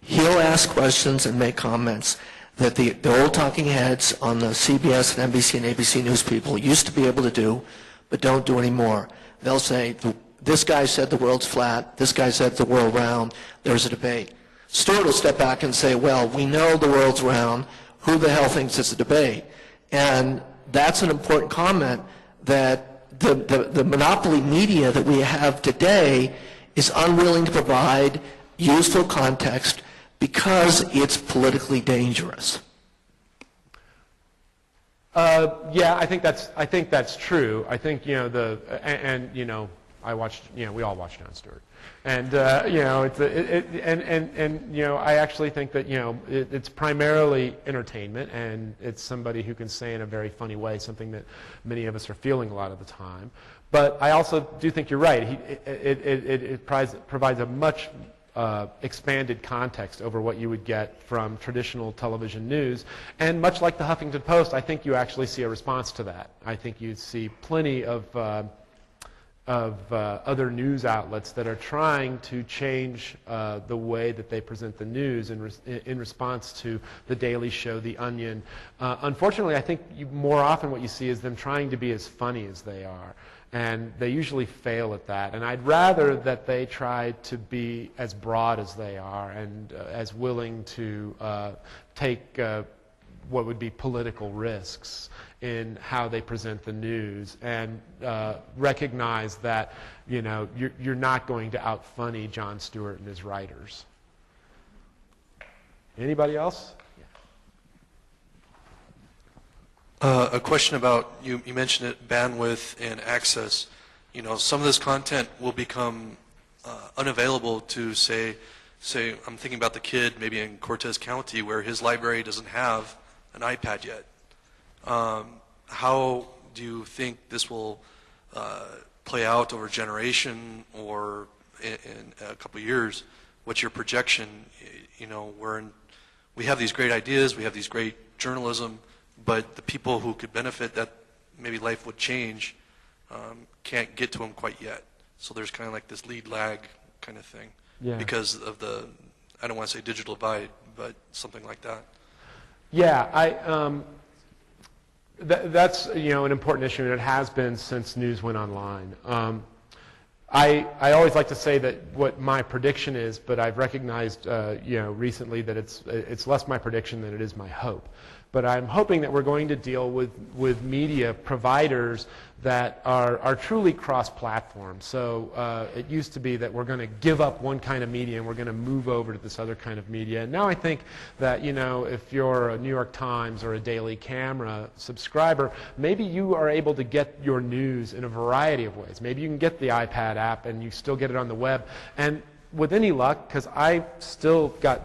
[SPEAKER 8] He'll ask questions and make comments that the old talking heads on the CBS and NBC and ABC news people used to be able to do, but don't do anymore. They'll say, this guy said the world's flat, this guy said the world round, there's a debate. Stewart will step back and say, well, we know the world's round, who the hell thinks it's a debate? And that's an important comment, that the monopoly media that we have today is unwilling to provide useful context because it's politically dangerous.
[SPEAKER 2] Yeah, I think that's true. I think I watched, we all watch Jon Stewart, and I actually think that it's primarily entertainment, and it's somebody who can say in a very funny way something that many of us are feeling a lot of the time. But I also do think you're right. It provides a much expanded context over what you would get from traditional television news, and much like the Huffington Post, I think you actually see a response to that. I think you see plenty of other news outlets that are trying to change the way that they present the news in response to The Daily Show, The Onion. Unfortunately, I think more often what you see is them trying to be as funny as they are. And they usually fail at that. And I'd rather that they try to be as broad as they are and as willing to take what would be political risks in how they present the news, and recognize that you're not going to out-funny Jon Stewart and his writers. Anybody else?
[SPEAKER 9] A question about, you mentioned it, bandwidth and access. Some of this content will become unavailable to, say I'm thinking about the kid maybe in Cortez County where his library doesn't have an iPad yet. How do you think this will play out over a generation or in a couple of years? What's your projection? We have these great ideas, we have these great journalism, but the people who could benefit that maybe life would change can't get to them quite yet. So there's kind of like this lead lag kind of thing, because of the, I don't want to say digital divide, but something like that.
[SPEAKER 2] Yeah, that's an important issue, and it has been since news went online. I always like to say that what my prediction is, but I've recognized recently that it's less my prediction than it is my hope. But I'm hoping that we're going to deal with media providers that are truly cross-platform. So it used to be that we're going to give up one kind of media and we're going to move over to this other kind of media. And now I think that, if you're a New York Times or a Daily Camera subscriber, maybe you are able to get your news in a variety of ways. Maybe you can get the iPad app and you still get it on the web. And with any luck, because I still got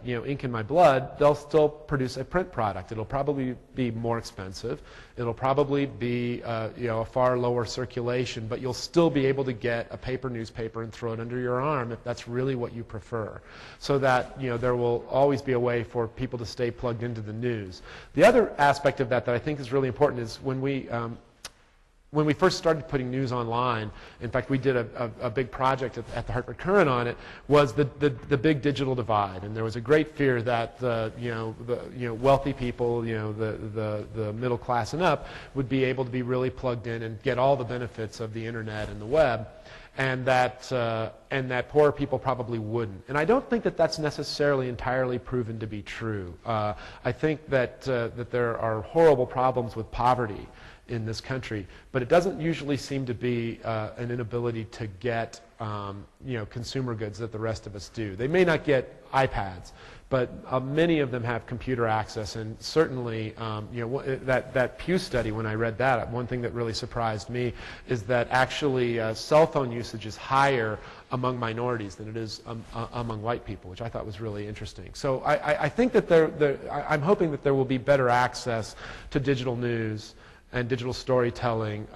[SPEAKER 2] ink in my blood, they'll still produce a print product. It'll probably be more expensive. It'll probably be a far lower circulation, but you'll still be able to get a paper newspaper and throw it under your arm if that's really what you prefer. So that there will always be a way for people to stay plugged into the news. The other aspect of that I think is really important is when we first started putting news online, in fact, we did a big project at the Hartford Courant on it, was the big digital divide. And there was a great fear that the wealthy people, the middle class and up, would be able to be really plugged in and get all the benefits of the internet and the web, and that poorer people probably wouldn't. And I don't think that that's necessarily entirely proven to be true. I think that there are horrible problems with poverty in this country, but it doesn't usually seem to be an inability to get consumer goods that the rest of us do. They may not get iPads, but many of them have computer access, and certainly that Pew study, when I read that, one thing that really surprised me is that actually cell phone usage is higher among minorities than it is among white people, which I thought was really interesting. So I think that I'm hoping that there will be better access to digital news and digital storytelling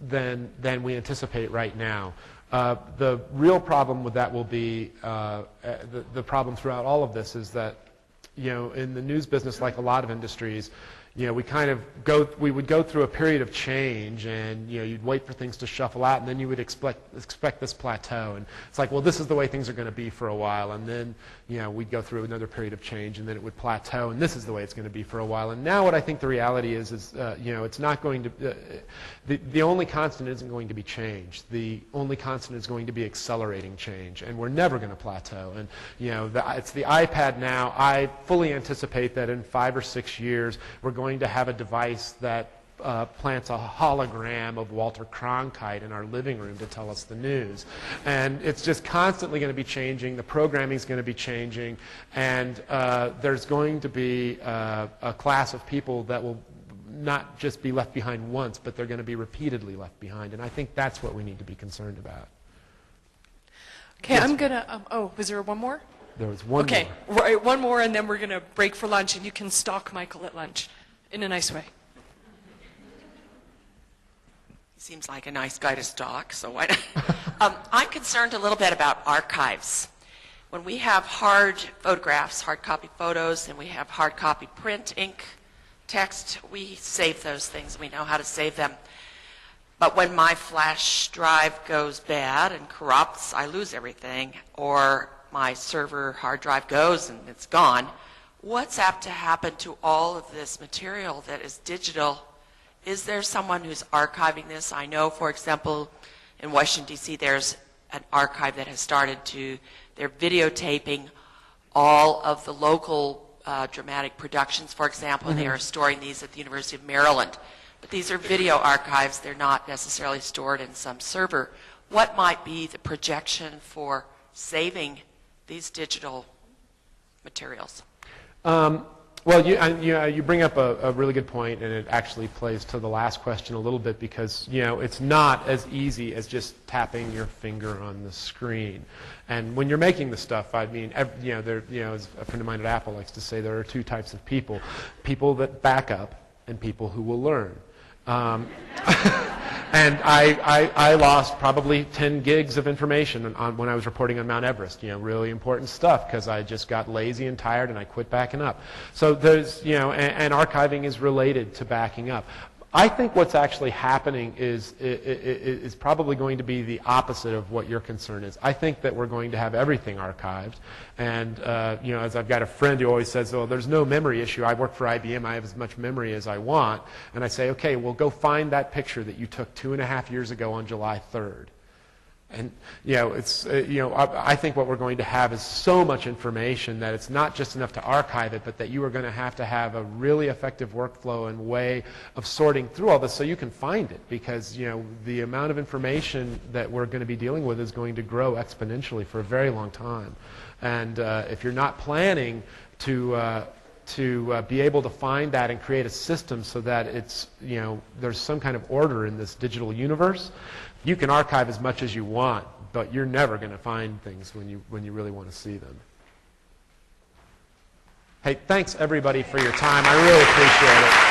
[SPEAKER 2] than we anticipate right now. The real problem with that will be, the problem throughout all of this is that, in the news business, like a lot of industries, we would go through a period of change, and you'd wait for things to shuffle out, and then you would expect this plateau, and it's like, well, this is the way things are going to be for a while, and then we'd go through another period of change, and then it would plateau, and this is the way it's going to be for a while. And now what I think the reality is it's not going to the only constant isn't going to be change. The only constant is going to be accelerating change, and we're never going to plateau. And it's the iPad now. I fully anticipate that in 5 or 6 years we're going to have a device that plants a hologram of Walter Cronkite in our living room to tell us the news. And it's just constantly going to be changing. The programming is going to be changing. And there's going to be a class of people that will not just be left behind once, but they're going to be repeatedly left behind. And I think that's what we need to be concerned about.
[SPEAKER 1] Okay,
[SPEAKER 2] yes.
[SPEAKER 1] I'm going to, was there one more?
[SPEAKER 2] There was one more.
[SPEAKER 1] Okay, right, one more, and then we're going to break for lunch, and you can stalk Michael at lunch in a nice way.
[SPEAKER 10] He seems like a nice guy to stalk, so why not? I'm concerned a little bit about archives. When we have hard photographs, hard copy photos, and we have hard copy print, ink, text, we save those things. We know how to save them. But when my flash drive goes bad and corrupts, I lose everything, or my server hard drive goes and it's gone. What's apt to happen to all of this material that is digital? Is there someone who's archiving this? I know, for example, in Washington, D.C., there's an archive that has started they're videotaping all of the local dramatic productions, for example, and they are storing these at the University of Maryland. But these are video archives. They're not necessarily stored in some server. What might be the projection for saving these digital materials?
[SPEAKER 2] Well, you bring up a really good point, and it actually plays to the last question a little bit, because it's not as easy as just tapping your finger on the screen. And when you're making the stuff, I mean, as a friend of mine at Apple likes to say, there are two types of people: people that back up and people who will learn. And I lost probably 10 gigs of information when I was reporting on Mount Everest, really important stuff, because I just got lazy and tired and I quit backing up. So there's, and archiving is related to backing up. I think what's actually happening is probably going to be the opposite of what your concern is. I think that we're going to have everything archived. And, as I've got a friend who always says, oh, there's no memory issue. I work for IBM. I have as much memory as I want. And I say, okay, well, go find that picture that you took 2.5 years ago on July 3rd. And, I think what we're going to have is so much information that it's not just enough to archive it, but that you are going to have a really effective workflow and way of sorting through all this so you can find it, because, the amount of information that we're going to be dealing with is going to grow exponentially for a very long time. And if you're not planning to be able to find that and create a system so that it's, there's some kind of order in this digital universe, you can archive as much as you want, but you're never going to find things when you really want to see them. Hey, thanks everybody for your time. I really appreciate it.